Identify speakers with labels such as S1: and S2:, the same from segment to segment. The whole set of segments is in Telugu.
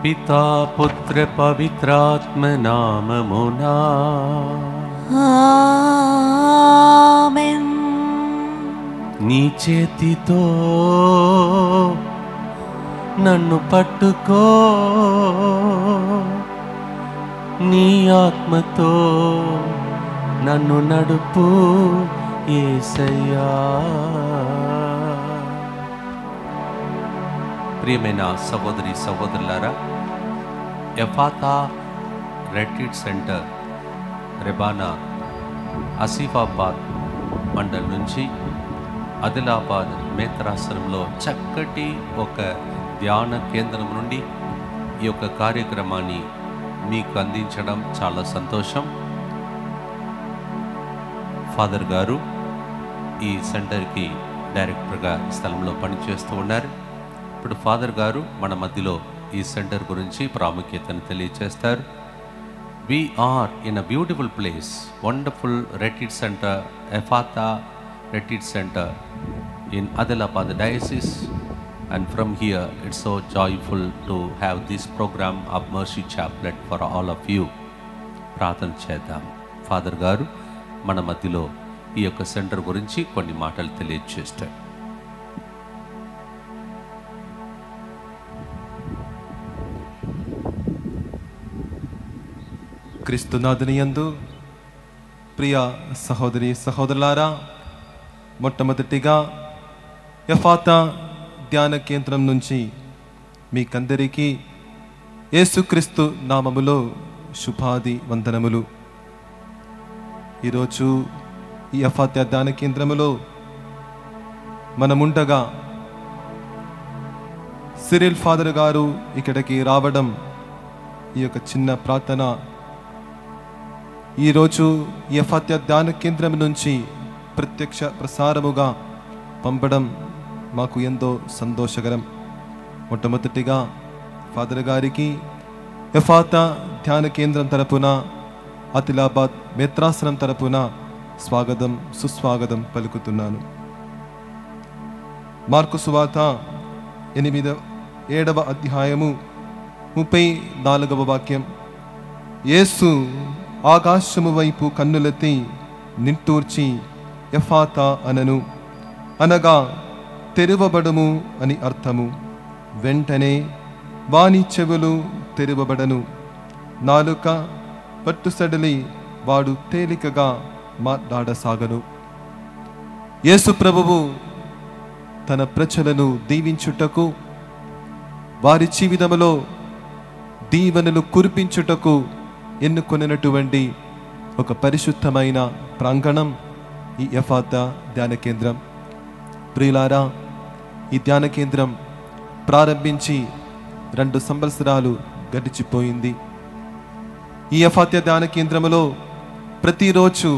S1: పితా పుత్ర పవిత్రాత్మ నామమునా
S2: ఆమేన్.
S1: నీ చేతితో నన్ను పట్టుకో, నీ ఆత్మతో నన్ను నడుపు యేసయ్యా. ప్రియమైన సహోదరి సహోదరులారా, ఎఫాతా రెట్రీట్ సెంటర్ రెబానా ఆసిఫాబాద్ మండల్ నుంచి ఆదిలాబాద్ మేత్రాసనంలో చక్కటి ఒక ధ్యాన కేంద్రం నుండి ఈ యొక్క కార్యక్రమాన్ని మీకు అందించడం చాలా సంతోషం. ఫాదర్ గారు ఈ సెంటర్కి డైరెక్టర్గా ఈ స్థలంలో పనిచేస్తూ ఉన్నారు. ఇప్పుడు ఫాదర్ గారు మన మధ్యలో ఈ సెంటర్ గురించి ప్రాముఖ్యతను తెలియజేస్తారు. We are in a beautiful place, wonderful retreat center, Ephata Retreat Center in Adilabad Diocese, and from here it's so joyful to have this program of Mercy Chaplet for all of you. ప్రార్థన చేద్దాం. ఫాదర్ గారు మన మధ్యలో ఈ యొక్క సెంటర్ గురించి కొన్ని మాటలు తెలియజేస్తారు.
S3: క్రీస్తునాథుని యందు ప్రియ సహోదరి సహోదరులారా, మొట్టమొదటిగా ఎఫాతా ధ్యాన కేంద్రం నుంచి మీకందరికీ యేసుక్రీస్తు నామములో శుభాది వందనములు. ఈరోజు ఈ ఎఫాతా ధ్యాన కేంద్రములో మనముండగా సిరిల్ ఫాదర్ గారు ఇక్కడికి రావడం, ఈ యొక్క చిన్న ప్రార్థన ఈరోజు ఈ ఎఫాతా ధ్యాన కేంద్రం నుంచి ప్రత్యక్ష ప్రసారముగా పంపడం మాకు ఎంతో సంతోషకరం. మొట్టమొదటిగా ఫాదర్ గారికి ఎఫాతా ధ్యాన కేంద్రం తరపున, ఆదిలాబాద్ మేత్రాసనం తరపున స్వాగతం సుస్వాగతం పలుకుతున్నాను. మార్కు సువార్త 7వ అధ్యాయము 34వ వాక్యం. యేసు ఆకాశము వైపు కన్నులెత్తి నిట్టూర్చి ఎఫాతా అనను, అనగా తెరువబడుము అని అర్థము. వెంటనే వాని చెవులు తెరువబడను, నాలుక పట్టుసడలి వాడు తేలికగా మాట్లాడసాగను. యేసు ప్రభువు తన ప్రజలను దీవించుటకు, వారి జీవితములో దీవెనలు కురిపించుటకు ఎన్నుకొనినటువంటి ఒక పరిశుద్ధమైన ప్రాంగణం ఈ ఎఫాతా ధ్యాన కేంద్రం. ప్రియులారా, ఈ ధ్యాన కేంద్రం ప్రారంభించి 2 సంవత్సరాలు గడిచిపోయింది. ఈ ఎఫాతా ధ్యాన కేంద్రములో ప్రతిరోజు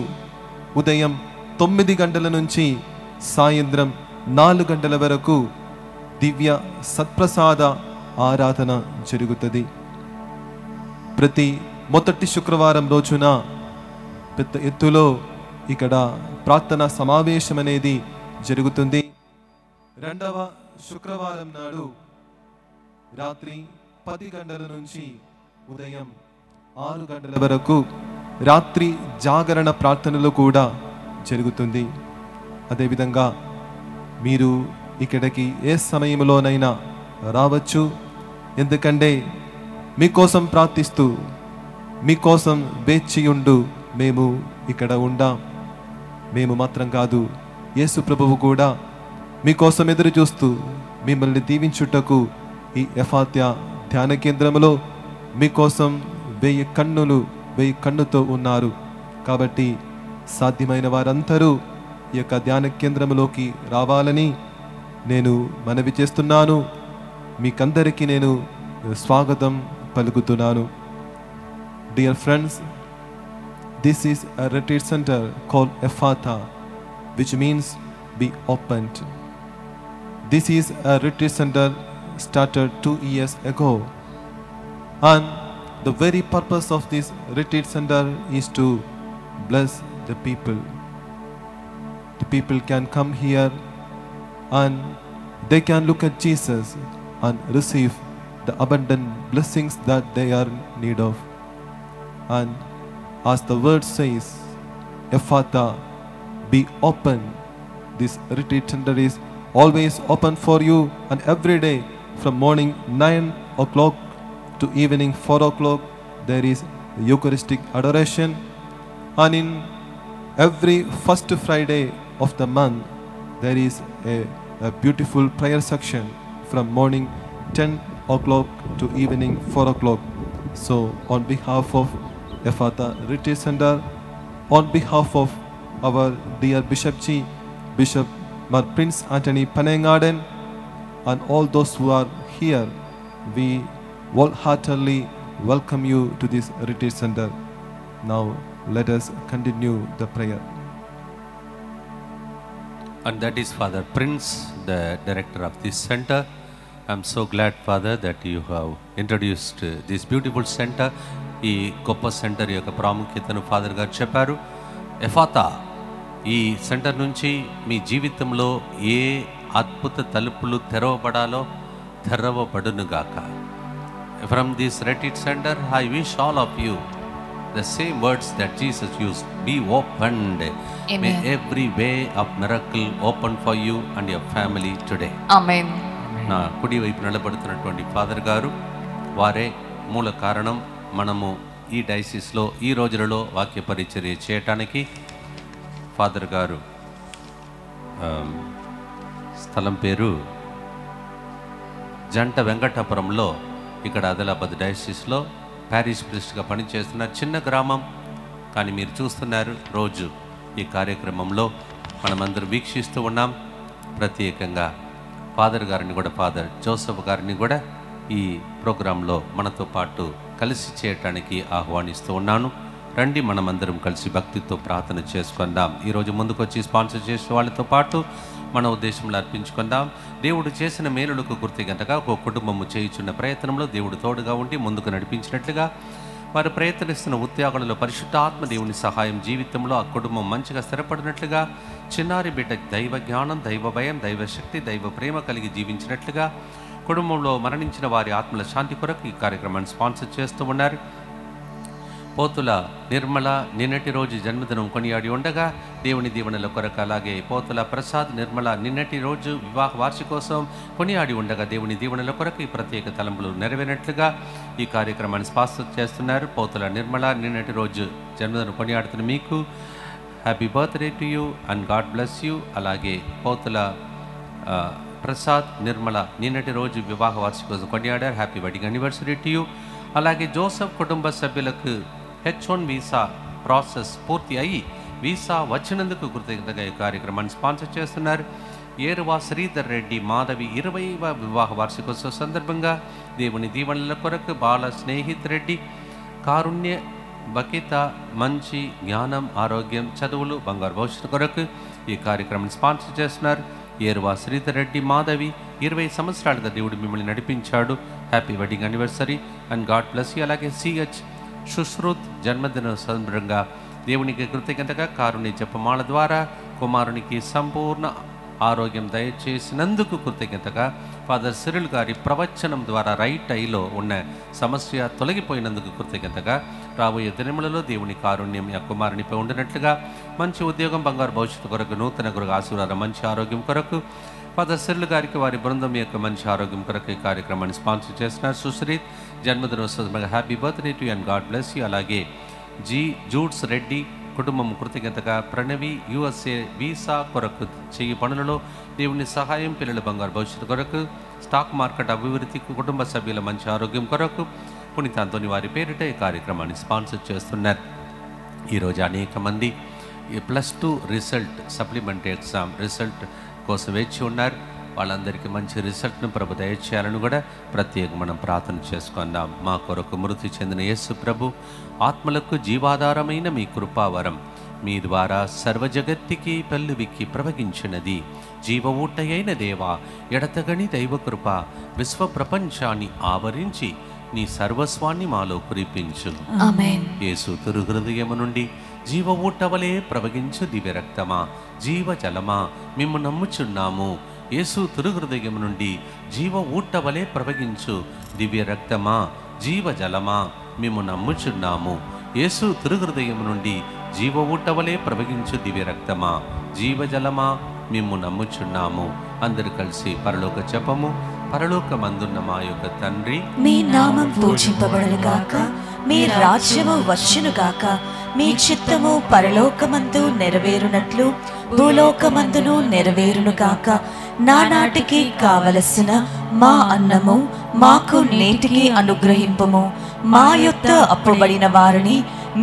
S3: ఉదయం 9 గంటల నుంచి సాయంత్రం 4 గంటల వరకు దివ్య సత్ప్రసాద ఆరాధన జరుగుతుంది. ప్రతి మొదటి శుక్రవారం రోజున పెద్ద ఎత్తులో ఇక్కడ ప్రార్థనా సమావేశం అనేది జరుగుతుంది. 2వ శుక్రవారం నాడు రాత్రి 10 గంటల నుంచి ఉదయం 6 గంటల వరకు రాత్రి జాగరణ ప్రార్థనలు కూడా జరుగుతుంది. అదేవిధంగా మీరు ఇక్కడికి ఏ సమయంలోనైనా రావచ్చు. ఎందుకంటే మీకోసం ప్రార్థిస్తూ, మీకోసం వేచియుండు మేము ఇక్కడ ఉండాం. మేము మాత్రం కాదు, యేసు ప్రభువు కూడా మీకోసం ఎదురు చూస్తూ మిమ్మల్ని దీవించుటకు ఈ ఎఫాతా ధ్యాన కేంద్రములో మీకోసం 1000 కన్నుతో ఉన్నారు. కాబట్టి సాధ్యమైన వారందరూ ఈ యొక్క ధ్యాన కేంద్రములోకి రావాలని నేను మనవి చేస్తున్నాను. మీకందరికీ నేను స్వాగతం పలుకుతున్నాను. Dear friends, this is a retreat center called Ephata, which means be opened. This is a retreat center started 2 years ago, and the very purpose of this retreat center is to bless the people. The people can come here and they can look at Jesus and receive the abundant blessings that they are in need of. And as the word says, Ephata, be open. This retreat center is always open for you, and every day from morning 9 o'clock to evening 4 o'clock there is Eucharistic adoration, and in every first Friday of the month there is a beautiful prayer section from morning 10 o'clock to evening 4 o'clock. So on behalf of Ephata Retreat Center, on behalf of our dear Bishop G, Bishop Mar Prince Anthony Panengaden, and all those who are here, we wholeheartedly welcome you to this retreat center. Now let us continue the prayer.
S1: And that is Father Prince, the director of this center. I'm so glad, Father, that you have introduced this beautiful center. ఈ గొప్ప సెంటర్ యొక్క ప్రాముఖ్యతను ఫాదర్ గారు చెప్పారు. ఎఫాతా, ఈ సెంటర్ నుంచి మీ జీవితంలో ఏ అద్భుత తలుపులు తెరవబడాలో తెరవబడునుగాక. From this retreat centre I wish all of you the same words that Jesus used, be opened.
S2: Amen.
S1: May every way of miracle open for you and your family today.
S2: Amen.
S1: నా కుడి వైపు నిలబడుతున్నటువంటి ఫాదర్ గారు, వారే మూల కారణం మనము ఈ డైసిస్లో ఈ రోజులలో వాక్య పరిచర్య చేయటానికి. ఫాదర్ గారు స్థలం పేరు జంట వెంకటాపురంలో, ఇక్కడ ఆదిలాబాద్ డైసిస్లో ప్యారిష్ ప్రిస్ట్గా పనిచేస్తున్నారు. చిన్న గ్రామం, కానీ మీరు చూస్తున్నారు రోజు ఈ కార్యక్రమంలో మనమందరం వీక్షిస్తూ ఉన్నాం. ప్రత్యేకంగా ఫాదర్ గారిని కూడా, ఫాదర్ జోసెఫ్ గారిని కూడా ఈ ప్రోగ్రాంలో మనతో పాటు కలిసి చేయటానికి ఆహ్వానిస్తూ ఉన్నాను. రండి, మనమందరం కలిసి భక్తితో ప్రార్థన చేసుకుందాం. ఈరోజు ముందుకొచ్చి స్పాన్సర్ చేసే వాళ్ళతో పాటు మన ఉద్దేశంలో అర్పించుకుందాం. దేవుడు చేసిన మేలులకు గుర్తిగంటగా ఒక కుటుంబము చేయుచున్న ప్రయత్నంలో దేవుడు తోడుగా ఉండి ముందుకు నడిపించినట్లుగా వారు ప్రయత్నిస్తున్న ఉద్యోగాలలో పరిశుద్ధాత్మ దేవుని సహాయం జీవితంలో ఆ కుటుంబం మంచిగా స్థిరపడినట్లుగా, చిన్నారి బిడ్డ దైవ జ్ఞానం, దైవ భయం, దైవశక్తి, దైవ ప్రేమ కలిగి జీవించినట్లుగా, కుటుంబంలో మరణించిన వారి ఆత్మల శాంతి కొరకు ఈ కార్యక్రమాన్ని స్పాన్సర్ చేస్తూ ఉన్నారు. పోతుల నిర్మల నిన్నటి రోజు జన్మదినం కొనియాడి ఉండగా దేవుని దీవెనల కొరకు, అలాగే పోతుల ప్రసాద్ నిర్మల నిన్నటి రోజు వివాహ వార్షికోత్సవం కొనియాడి ఉండగా దేవుని దీవెనల కొరకు ఈ ప్రత్యేక తలంపులు నెరవేరినట్లుగా ఈ కార్యక్రమాన్ని స్పాన్సర్ చేస్తున్నారు. పోతుల నిర్మల నిన్నటి రోజు జన్మదినం కొనియాడుతున్న మీకు happy birthday to you and God bless you. అలాగే పోతుల ప్రసాద్ నిర్మల నిన్నటి రోజు వివాహ వార్షికోత్సవం కొనియాడారు. Happy wedding anniversary to you. అలాగే జోసెఫ్ కుటుంబ సభ్యులకు H1 వీసా ప్రాసెస్ పూర్తి అయ్యి వీసా వచ్చినందుకు కృతజ్ఞతగా ఈ కార్యక్రమాన్ని స్పాన్సర్ చేస్తున్నారు. ఏరువా శ్రీధర్ రెడ్డి మాధవి 20వ వివాహ వార్షికోత్సవ సందర్భంగా దేవుని దీవెనల కొరకు బాల స్నేహిత్ రెడ్డి కారుణ్య బకిత మంచి జ్ఞానం, ఆరోగ్యం, చదువులు, బంగారు భవిష్యత్తు కొరకు ఈ కార్యక్రమాన్ని స్పాన్సర్ చేస్తున్నారు. ఏరువా శ్రీధర్ రెడ్డి మాధవి 20 సంవత్సరాలుగా దేవుడు మిమ్మల్ని నడిపించాడు. Happy wedding anniversary and God bless you. అలాగే CH సుశ్రుత్ జన్మదిన సందర్భంగా దేవునికి కృతజ్ఞతగా కారుణ్య జపమాల ద్వారా కుమారునికి సంపూర్ణ ఆరోగ్యం దయచేసినందుకు కృతజ్ఞతగా, ఫాదర్ సిరిల్ గారి ప్రవచనం ద్వారా రైట్ ఐలో ఉన్న సమస్య తొలగిపోయినందుకు కృతజ్ఞతగా, రాబోయే దినములలో దేవుని కారుణ్యం ఆ కుమారునిపై ఉండినట్లుగా, మంచి ఉద్యోగం, బంగారు భవిష్యత్తు కొరకు, నూతన గురు ఆశీర్వాదం, మంచి ఆరోగ్యం కొరకు, ఫాదర్ సిరిల్ గారికి వారి బృందం యొక్క మంచి ఆరోగ్యం కొరకు ఈ కార్యక్రమాన్ని స్పాన్సర్ చేస్తున్నారు. సుశ్రీత్ జన్మదినోత్సవం happy birthday to and God bless you. అలాగే జూడ్స్ రెడ్డి కుటుంబం కృతజ్ఞతగా, ప్రణవి USA వీసా కొరకు చెయ్యి పనులలో దేవుని సహాయం, పిల్లల బంగారు భవిష్యత్తు కొరకు, స్టాక్ మార్కెట్ అభివృద్ధి, కుటుంబ సభ్యుల మంచి ఆరోగ్యం కొరకు పునీత అంతోని వారి పేరిట ఈ కార్యక్రమాన్ని స్పాన్సర్ చేస్తున్నారు. ఈరోజు అనేక మంది +2 రిజల్ట్ సప్లిమెంటరీ ఎగ్జామ్ రిజల్ట్ కోసం వేచి ఉన్నారు. వాళ్ళందరికీ మంచి రిజల్ట్ను ప్రభు దయచేయాలని కూడా ప్రత్యేక మనం ప్రార్థన చేసుకుందాం. మా కొరకు మృతి చెందిన యేసు ప్రభు ఆత్మలకు జీవాధారమైన మీ కృపావరం మీ ద్వారా సర్వజగత్తికి పెళ్ళువిక్కి ప్రవగించినది. జీవ ఊటయైన దేవా, ఎడతగని దైవకృప విశ్వ ప్రపంచాన్ని ఆవరించి నీ సర్వస్వాన్ని మాలో కురిపించు.
S2: ఆమేన్.
S1: యేసు తిరు హృదయము నుండి జీవ ఊటవలే ప్రవగించు దివ్య రక్తమా, జీవ జలమా, మేము నమ్ముచున్నాము. యేసు తిరుహృదయం నుండి జీవ ఊట వలె ప్రవహించు దివ్య రక్తమా, జీవజలమా, మేము నమ్ముచున్నాము. యేసు తిరుహృదయం నుండి జీవ ఊట వలె ప్రవహించు దివ్య రక్తమా, జీవజలమా, మేము నమ్ముచున్నాము. అందరు కలిసి పరలోక జపము. పరలోకమందున్న మా యొక్క తండ్రి,
S2: మీ నామం పూజింపబడును గాక, మీ రాజ్యము వచ్చును గాక, మీ చిత్తము పరలోకమందు నెరవేరునట్లు భూలోకమందును నెరవేరును గాక. నానాటికి కావలసిన మా అన్నము మాకు నేటికి అనుగ్రహింపుము. మా యొద్ద అప్పుబడిన వారిని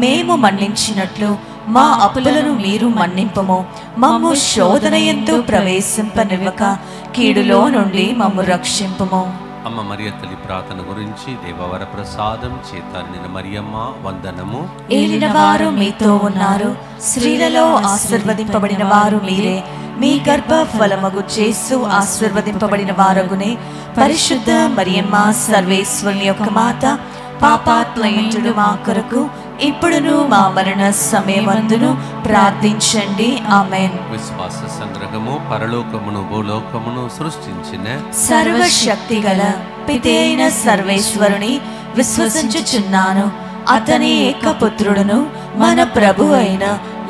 S2: మేము మన్నించినట్లు మా అప్పులను మీరు మన్నింపుము. మమ్ము శోధన యందు ప్రవేశింపనివ్వక కీడులో నుండి మమ్ము రక్షింపుము.
S1: అమ్మ మరియ తల్లి ప్రార్థన గురించి దేవవర ప్రసాదం చేత నిన్న మరియమ్మ వందనము.
S2: ఏలిన వారు మీతో ఉన్నారు, స్త్రీలలో ఆశీర్వదింపబడిన వారు మీరే. మీ గర్భ ఫలమగు యేసు ఆశీర్వదింపబడిన వారగునే. పరిశుద్ధ మరియమ్మ సర్వేశ్వరుని యొక్క మాత, పాపాత్మయుడు మా కొరకు ఇప్పుడును మా మరణ సమయమందును ప్రార్థించండి. ఆమేన్.
S1: విశ్వాస సంగ్రహము. పరలోకమును భూలోకమును సృష్టించిన
S2: సర్వశక్తి గల పితే అయిన సర్వేశ్వరుని విశ్వసించుచున్నాను. అతని ఏకపుత్రుడును మన ప్రభు అయిన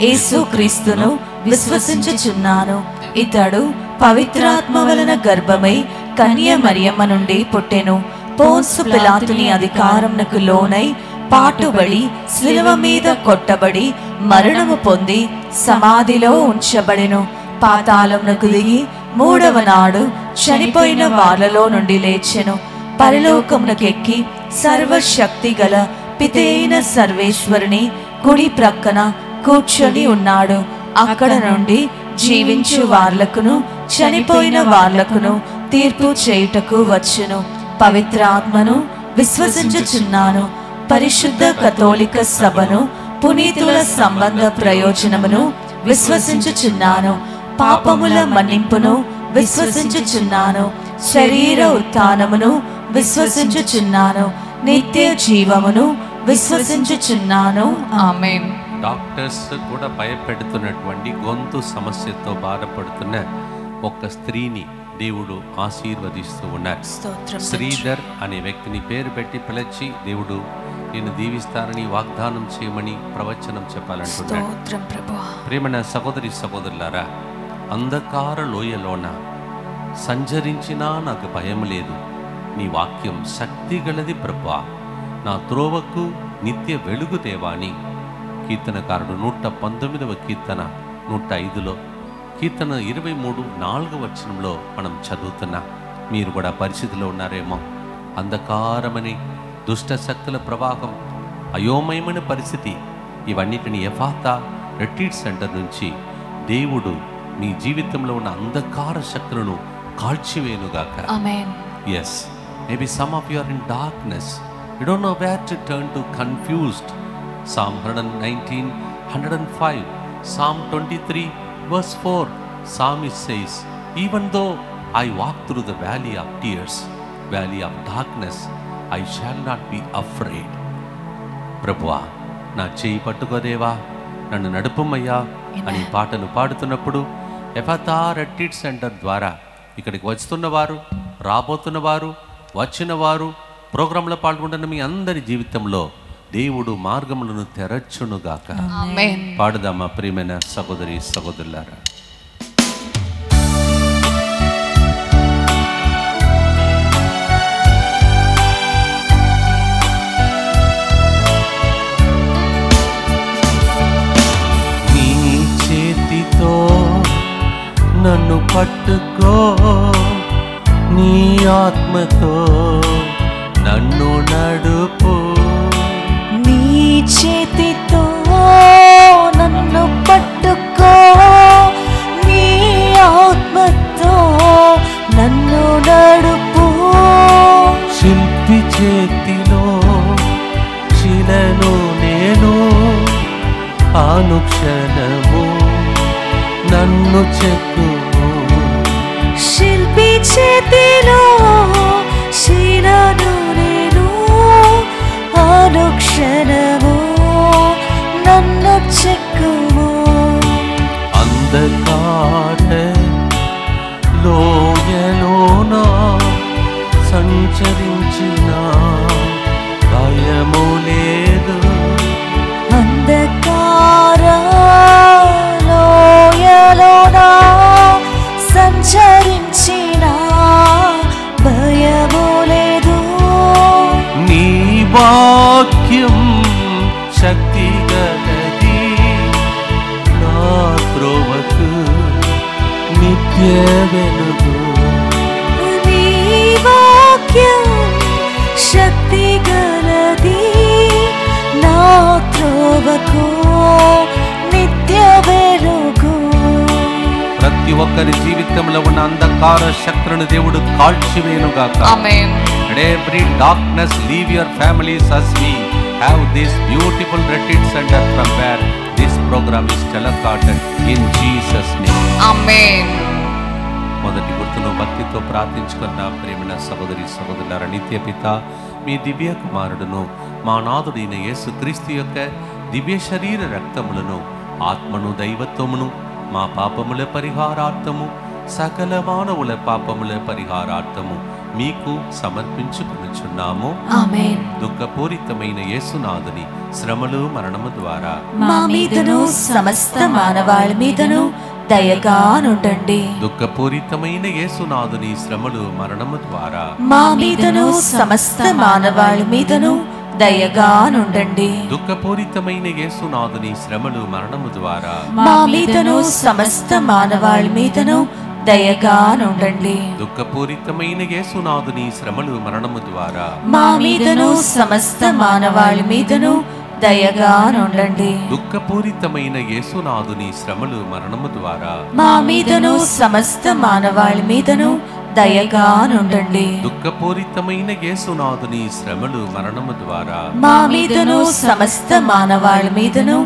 S2: యేసుక్రీస్తును విశ్వసించుచున్నాను. ఇతడు పవిత్రాత్మ వలన గర్భమై కన్య మరియమ్మ నుండి పుట్టెను. పోన్సు పిలాతుని అధికారమునకు లోనై పాటుబడి శిలువ మీద కొట్టబడి మరణము పొంది సమాధిలో ఉంచబడెను. పాతాళమునకు దిగి మూడవ నాడు చనిపోయిన వాళ్ళలో నుండి లేచెను. పరలోకమునకెక్కి సర్వశక్తి గల పితైన సర్వేశ్వరుని కుడి ప్రక్కన కూర్చొని ఉన్నాడు. అక్కడ నుండి జీవించు వార్లకును చనిపోయిన వార్లకును తీర్పు చేయుటకు వచ్చును. పవిత్రాత్మను విశ్వసించుచున్నాను. పరిశుద్ధ కథోలిక సభను, పునీతుల సంబంధ ప్రయోజనమును విశ్వసించుచున్నాను. పాపముల మన్నింపును విశ్వసించుచున్నాను. శరీర ఉత్థానమును విశ్వసించుచున్నాను. నిత్య జీవమును విశ్వసించుచున్నాను. ఆమేన్.
S1: డాక్టర్స్ కూడా భయపెడుతున్నటువంటి గొంతు సమస్యతో బాధపడుతున్న ఒక స్త్రీని దేవుడు ఆశీర్వదిస్తూ ఉన్నారు. శ్రీధర్ అనే వ్యక్తిని పేరు పెట్టి పిలిచి దేవుడు నేను దీవిస్తానని వాగ్దానం చేయమని ప్రవచనం చెప్పాలంటున్నాడు. ప్రేమన సహోదరి సహోదరులారా, అంధకార లోయలోన సంచరించినా నాకు భయం లేదు. నీ వాక్యం శక్తి గలది ప్రభువా, నా త్రోవకు నిత్య వెలుగు దేవాని. కీర్తనకారుడు 119వ కీర్తన 105లో, కీర్తన 23:4 వచనంలో మనం చదువుతున్నా. మీరు కూడా పరిస్థితిలో ఉన్నారేమో. అంధకారమని దుష్ట శక్తుల ప్రవాహం, అయోమయమైన పరిస్థితి, ఇవన్నిటిని ఎఫాతా రిట్రీట్ సెంటర్ నుంచి దేవుడు మీ జీవితంలో ఉన్న అంధకార శక్తులను కాల్చివేయునుగాక.
S2: ఆమేన్.
S1: Yes, maybe some of you are in darkness. You don't know where to turn to, confused. Psalm 119, 105, Psalm 23, verse 4, Psalmist says, even though I walk through the valley of tears, valley of darkness, I shall not be afraid. ప్రభువా, నా చేయి పట్టుకోదేవా, నన్ను నడుపుమయ్యా అని పాటలు పాడుతున్నప్పుడు ఎఫాతా రిట్రీట్ సెంటర్ ద్వారా ఇక్కడికి వస్తున్నవారు, రాబోతున్నవారు, వచ్చినవారు, ప్రోగ్రాంలో పాల్గొంటున్న మీ అందరి జీవితంలో దేవుడు మార్గములను తెరచునుగాక.
S2: ఆమేన్.
S1: పాడుదామా ప్రియమైన సహోదరి సహోదరులారా. నీ చేతితో నన్ను పట్టుకో, నీ ఆత్మతో నన్ను నడుపు.
S2: నీ చేతితో నన్ను పట్టుకో, నీ ఆత్మతో నన్ను నడుపు.
S1: శిల్పి చేతిలో శిలను నేను, అనుక్షణము నన్ను చెక్కుము.
S2: శిల్పి చేతిలో శిలను నేను, అనుక్షణము నన్ను చెక్కుము.
S1: అంధకారలో సంచరించిన భయము లేదు,
S2: అంధకార లోయలోన సంచరించిన భయము లేదు.
S1: నీ వాక్యం శక్తి గలది, నా త్రోవకు నిత్య వెలుగు.
S2: నీ వాక్యం శక్తి గలది, నా త్రోవకు నిత్య వెలుగు.
S1: ప్రతి ఒక్కరి జీవితంలో ఉన్న అంధకార శక్తులను దేవుడు కాల్చివేయునుగాక.
S4: ఆమేన్.
S1: Let every darkness leave your families as we have this beautiful retreat center from where this program is telecasted in Jesus' name.
S4: ఆమేన్.
S1: మొదటి గుర్తును భక్తితో ప్రార్థించుకున్న ప్రేమన సహోదరి సహోదరులారా, నిత్య పిత మీ దివ్య కుమారుడును మా నాథుడైన యేసు క్రీస్తు యొక్క దివ్య శరీర రక్తములను ఆత్మను దైవత్వమును మా పాపముల పరిహారార్థము సకల మానవుల పాపముల పరిహారార్థము మీకు సమర్పించుకునిచున్నాము.
S2: ఆమేన్.
S1: దుఃఖపూరితమైన యేసునాథుని శ్రమలు మరణము ద్వారా
S2: మా మీదను సమస్త మానవాళి మీదను దయగా నుండండి.
S1: దుఃఖపూరితమైన యేసునాథుని శ్రమలు మరణము ద్వారా
S2: మా మీదను సమస్త మానవాళి మీదను దయగా నుండండి.
S1: దుఃఖపూరితమైన యేసునాథుని శ్రమలు మరణము ద్వారా
S2: మా మీదను సమస్త మానవాళి మీదను దయగా నుండండి.
S1: దుఃఖపూరితమైన యేసునాథుని శ్రమలు మరణము ద్వారా
S2: మా మీదను సమస్త మానవాళి మీదను దయగా నుండండి.
S1: దుఃఖపూరితమైన యేసునాథుని శ్రమలు మరణము ద్వారా
S2: మా మీదను సమస్త మానవాళి మీదను దయగా నుండండి.
S1: దుఃఖపూరితమైన యేసునాథుని శ్రమలు మరణము ద్వారా
S2: మా మీదను సమస్త మానవాళి మీదను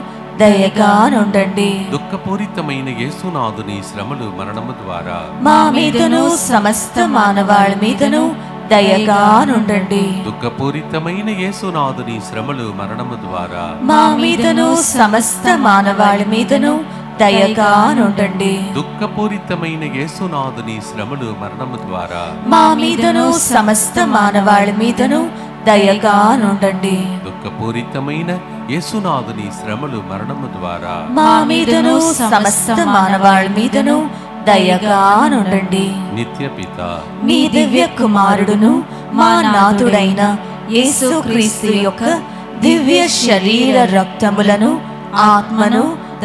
S2: దయగా నుండండి.
S1: దుఃఖపూరితమైన యేసునాథుని శ్రమలు మరణము ద్వారా
S2: మా మీదను సమస్త మానవాళి మీదను దయగా నుండండి.
S1: దుఃఖపూరితమైన యేసునాథుని శ్రమలు మరణము ద్వారా
S2: మా మీదను సమస్త మానవాళి మీదను దయగా నుండండి.
S1: దుఃఖపూరితమైన యేసునాథుని శ్రమలు మరణము ద్వారా
S2: మా మీదను సమస్త మానవాళి మీదను దయగా నుండండి.
S1: దుఃఖపూరితమైన యేసునాథుని శ్రమలు మరణము ద్వారా
S2: మా మీదను సమస్త మానవాళి మీదను దయగా నుండండి.
S1: నిత్య పిత
S2: మీ దివ్య కుమారుడును మా నాథుడైన యేసుక్రీస్తు యొక్క దివ్య శరీర రక్తములను ఆత్మను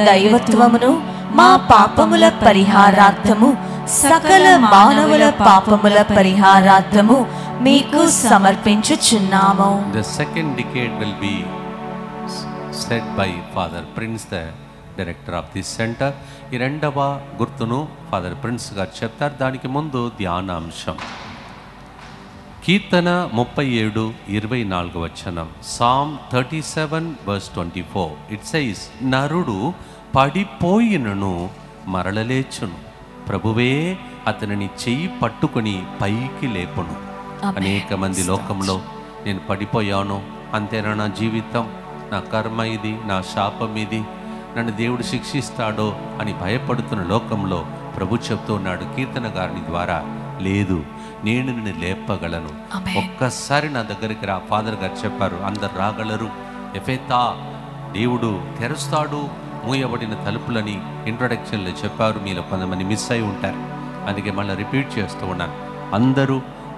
S2: దైవత్వమును మా పాపముల పరిహారార్థము సకల మానవుల పాపముల పరిహారార్థము మీకు సమర్పించుచున్నాము.
S1: The second decade will be said by Father Prince, the director of this center. ఈ రెండవ గుర్తును ఫాదర్ ప్రిన్స్ గారు చెప్తారు. దానికి ముందు ధ్యానాంశం కీర్తన 37:24 వచనం. Psalm 37:24. It says, నరుడు పడిపోయినను మరలలేచును, ప్రభువే అతనిని చెయ్యి పట్టుకొని పైకి లేపును. అనేక మంది లోకంలో నేను పడిపోయాను, అంతేనా నా జీవితం, నా కర్మ ఇది, నా శాపం ఇది, నన్ను దేవుడు శిక్షిస్తాడో అని భయపడుతున్న లోకంలో ప్రభు చెప్తున్నాడు కీర్తన గారిని ద్వారా, లేదు, నేను నిన్ను లేపగలను. ఒక్కసారి నా దగ్గరికి రా. ఫాదర్ గారు చెప్పారు, అందరు రాగలరు. ఎఫెతా, దేవుడు తెరుస్తాడు మూయబడిన తలుపులని ఇంట్రొడక్షన్లో చెప్పారు. మీలో కొంతమంది మిస్ అయి ఉంటారు, అందుకే మళ్ళీ రిపీట్ చేస్తూ ఉన్నాను. అందరూ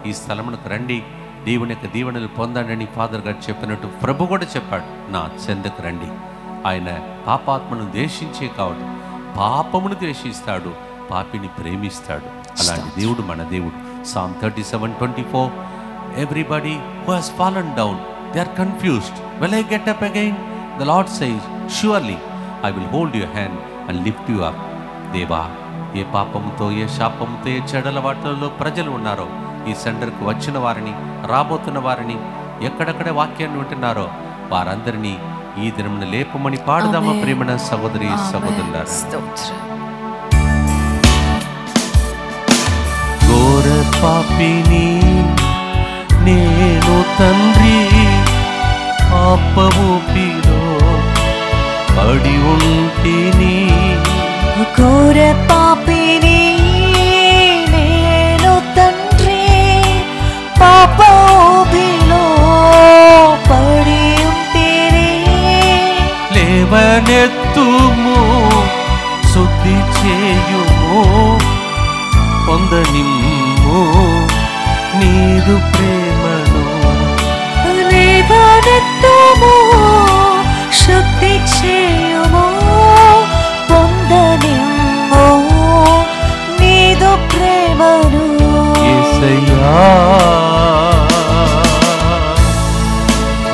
S1: ఈ స్థలమునకు రండి, దేవుని యొక్క దీవెనలు పొందండి. ఫాదర్ గారు చెప్పినట్టు ప్రభు కూడా చెప్పాడు, నా చెందకు రండి. ఆయన పాపాత్మను ద్వేషించే కావడు, పాపమును ద్వేషిస్తాడు, పాపిని ప్రేమిస్తాడు. అలాంటి దేవుడు మన దేవుడు. Psalm 37:24. Everybody who has fallen down, they are confused. Will I get up again? The Lord says, surely I will hold your hand and lift you up. దేవా, ఏ పాపంతో, ఏ శాపంతో, ఏ చెడల వాటిలో ప్రజలు ఉన్నారో, ఈ సెంటర్కి వచ్చిన వారిని, రాబోతున్న వారిని, ఎక్కడెక్కడ వాక్యాన్ని వింటున్నారో వారందరినీ ఈ దినమున లేపమని పాడుదామా ప్రేమన సహోదరి సహోదరులారా. ఘోర పాపిని నేను తండ్రి, పాప ఊపిలో పడి ఉంటిని.
S2: ఘోర పాపిని నేను తండ్రి, పాప
S1: లేవనెత్తుము, శుద్ధి చేయుము, పొందనిమ్ము నీదు ప్రేమను.
S2: లేవనెత్తుము, శుద్ధి చేయుము, పొందనిమ్ము నీదు ప్రేమను.
S1: యేసయ్యా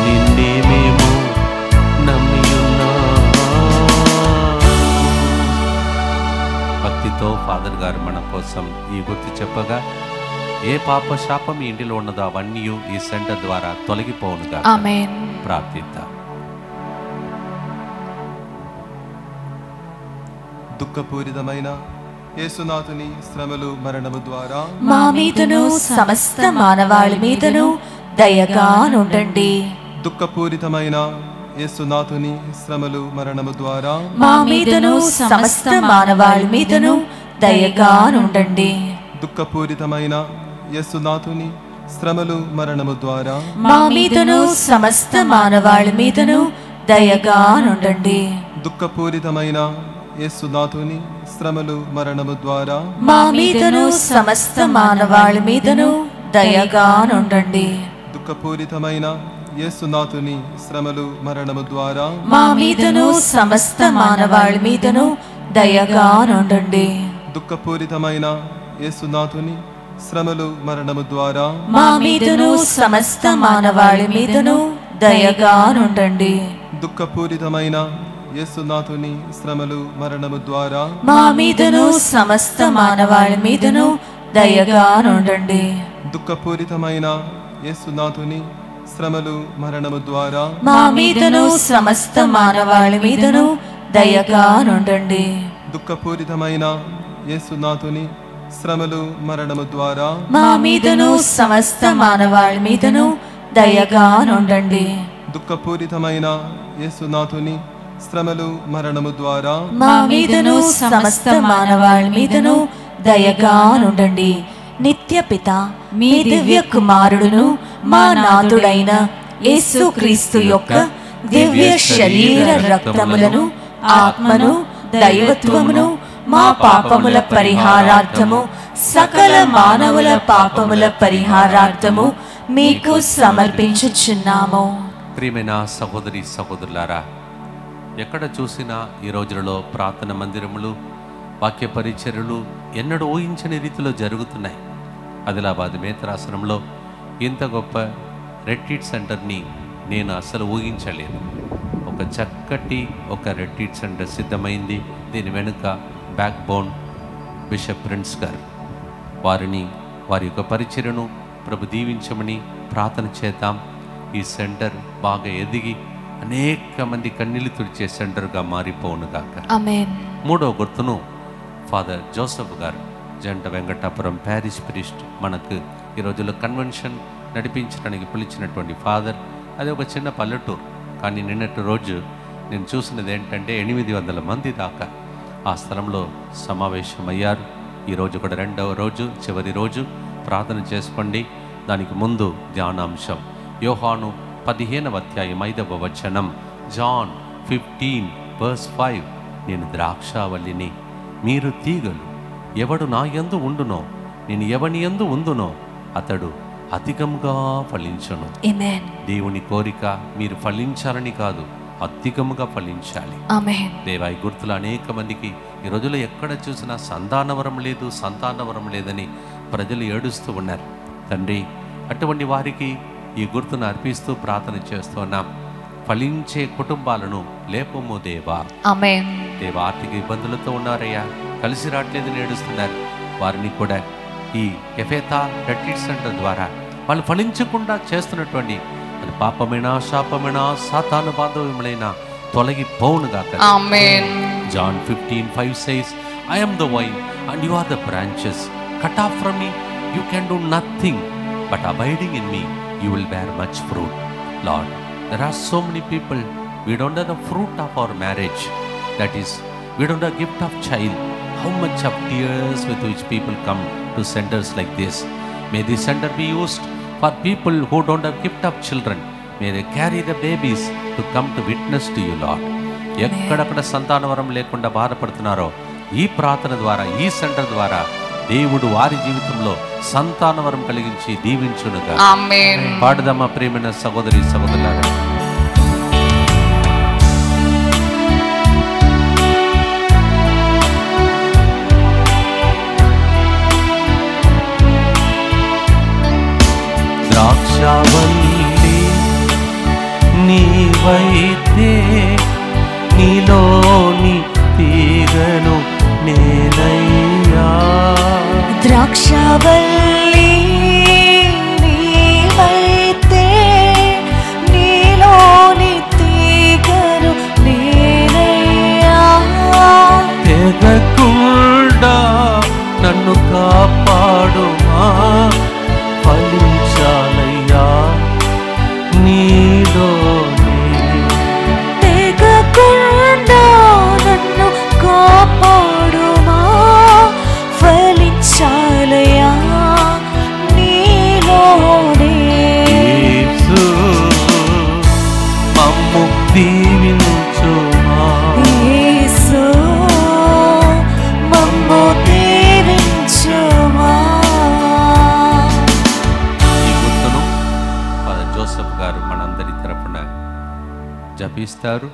S1: నిన్నే మేము నమ్మియున్నాము. భక్తితో ఫాదర్ గారు మన కోసం ఈ గుర్తు చెప్పగా, ఏ పాప శాపం ఈ ఇంటిలో ఉన్నదో అవన్నీ ఈ సెంటర్ ద్వారా తొలగిపోవునుగా.
S2: ఆమేన్.
S1: ప్రార్థిద్దాం.
S3: దుఃఖపూరితమైన యేసునాథుని శ్రమలు మరణము ద్వారా
S2: మా మీదను సమస్త మానవాళి మీదను దయగా నుండండి.
S3: దుఃఖపూరితమైన యేసునాథుని శ్రమలు మరణము ద్వారా
S2: మా మీదను సమస్త మానవాళి మీదను దయగా నుండండి.
S3: దుఃఖపూరితమైన యేసునాథుని శ్రమలు మరణము ద్వారా
S2: మా మీదను సమస్త మానవాళి మీదను దయగా నుండండి.
S3: దుఃఖపూరితమైన యేసునాథుని శ్రమలు మరణము ద్వారా
S2: మా మీదను సమస్త మానవాళి మీదను దయగా నుండండి.
S3: దుఃఖపూరితమైన యేసునాథుని శ్రమలు మరణము ద్వారా
S2: మా మీదను సమస్త మానవాళి మీదను దయగా నుండండి.
S3: దుఃఖపూరితమైన యేసునాథుని శ్రమలు మరణము ద్వారా
S2: మా మీదను సమస్త మానవాళి మీదను దయగా నుండండి.
S3: దుఃఖపూరితమైన యేసునాథుని శ్రమలు మరణము ద్వారా
S2: మా మీదను సమస్త మానవాళి మీదను దయగా నుండండి.
S3: దుఃఖపూరితమైన యేసునాథుని శ్రమలు మరణము ద్వారా
S2: మా మీదను సమస్త మానవాళి మీదను దయగా నుండండి.
S3: దుఃఖపూరితమైన యేసునాథుని శ్రమలు మరణము ద్వారా
S2: మా మీదను సమస్త మానవాళి మీదను దయగా నుండండి.
S3: దుఃఖపూరితమైన యేసునాథుని శ్రమలు మరణము ద్వారా
S2: మా మీదను సమస్త మానవాళి మీదను దయగా నుండండి. నిత్య పిత మీ దివ్య కుమారుడును మా నాథుడైన యేసుక్రీస్తు యొక్క దివ్య శరీర రక్తములను, ఆత్మను, దైవత్వమును మా పాపముల పరిహారార్థము, సకల మానవుల పాపముల పరిహారార్థము మీకు సమర్పించుచున్నాము.
S1: ప్రియమైన సహోదరి సహోదరులారా, ఎక్కడ చూసినా ఈ రోజులలో ప్రార్థన మందిరములు, వాక్య పరిచర్యలు ఎన్నడూ ఊహించని రీతిలో జరుగుతున్నాయి. ఆదిలాబాద్ మేత్రాసనంలో ఇంత గొప్ప రెట్రీట్ సెంటర్ని నేను అసలు ఊహించలేదు. ఒక చక్కటి రెట్రీట్ సెంటర్ సిద్ధమైంది. దీని వెనుక బ్యాక్ బోన్ బిషప్ ప్రిన్స్ గారు. వారి యొక్క పరిచర్యను ప్రభు దీవించమని ప్రార్థన చేద్దాం. ఈ సెంటర్ బాగా ఎదిగి అనేక మంది కన్నీళ్లు తుడిచే సెంటర్గా మారిపోవునుగాక.
S2: ఆమేన్.
S1: మూడవ గుర్తును ఫాదర్ జోసెఫ్ గారు, జంట వెంకటాపురం ప్యారిష్ ప్రీస్ట్, మనకు ఈ రోజుల్లో కన్వెన్షన్ నడిపించడానికి పిలిచినటువంటి ఫాదర్. అది ఒక చిన్న పల్లెటూరు. కానీ నిన్నటి రోజు నేను చూసినది ఏంటంటే 800 మంది దాకా ఆ స్థలంలో సమావేశమయ్యారు. ఈరోజు కూడా రెండవ రోజు, చివరి రోజు. ప్రార్థన చేసుకోండి. దానికి ముందు ధ్యానాంశం యోహాను 15వ అధ్యాయం 5వ వచనం, జాన్ 15:5. నేను ద్రాక్షావల్లిని, మీరు తీగలు. ఎవడు నా యందు ఉండునో, నేను ఎవని యందు ఉందునో అతడు అధికముగా ఫలించును.
S2: ఆమేన్.
S1: దేవుని కోరిక మీరు ఫలించాలని కాదు, అధికముగా ఫలించాలి.
S2: ఆమేన్.
S1: దేవాయి గుర్తులు అనేక మందికి ఈ రోజుల్లో ఎక్కడ చూసినా సంతానవరం లేదని ప్రజలు ఏడుస్తూ ఉన్నారు. తండ్రి, అటువంటి వారికి ఈ గుర్తును అర్పిస్తూ ప్రార్థన చేస్తున్నాం. ఫలించే కుటుంబాలను లేపము దేవా.
S2: ఆమేన్.
S1: దేవా, ఆర్థిక ఇబ్బందులతో ఉన్నారయ్యా, కలిసి రావట్లేదని ఏడుస్తున్నారు. వారిని కూడా ఈ ఎఫేతా రెట్రీట్ సెంటర్ ద్వారా వాళ్ళు ఫలించకుండా చేస్తున్నటువంటి అది పాపమైనా, శాపమైనా, సాతాను బాధవములైనా తొలగిపోవునుగాక.
S2: ఆమేన్.
S1: John 15:5 says, I am the vine and you are the branches. Cut off from me, you can do nothing, but abiding in me, you will bear much fruit. Lord, there are so many people, we don't have the fruit of our marriage. That is, we don't have gift of child. How much of tears with which people come to centers like this. May this center be used for people who don't have gift of children. May they carry the babies to come to witness to you, Lord. ఎక్కడెక్కడ సంతానవరం లేకుండా బాధపడుతున్నారో ఈ ప్రార్థన ద్వారా, ఈ సెంటర్ ద్వారా దేవుడు వారి జీవితంలో సంతానవరం కలిగించి దీవించునుగా.
S2: ఆమేన్.
S1: పాడుదమ్మా ప్రియమైన సహోదరి సహోదరులారా. ద్రాక్షవల్లి నీవైతే నీలోని తీగను నేనయ్యా.
S2: ద్రాక్షవల్లి నీవైతే నీలోని తీగను నేనయ్యా.
S1: తెగకుండా నన్ను కాపాడుమా, ఫలించాలయ్యా నీలోనే.
S2: తెగకుండా నన్ను కాపాడుమా, ఫలించాలయ్యా నీలోనే.
S1: యేసు మమ్ము దీవించుమా,
S2: యేసు మమ్ము దీవించుమా.
S1: ఈ గుర్తును ఫాదర్ జోసెఫ్ గారు మనందరి తరపున జపిస్తారు.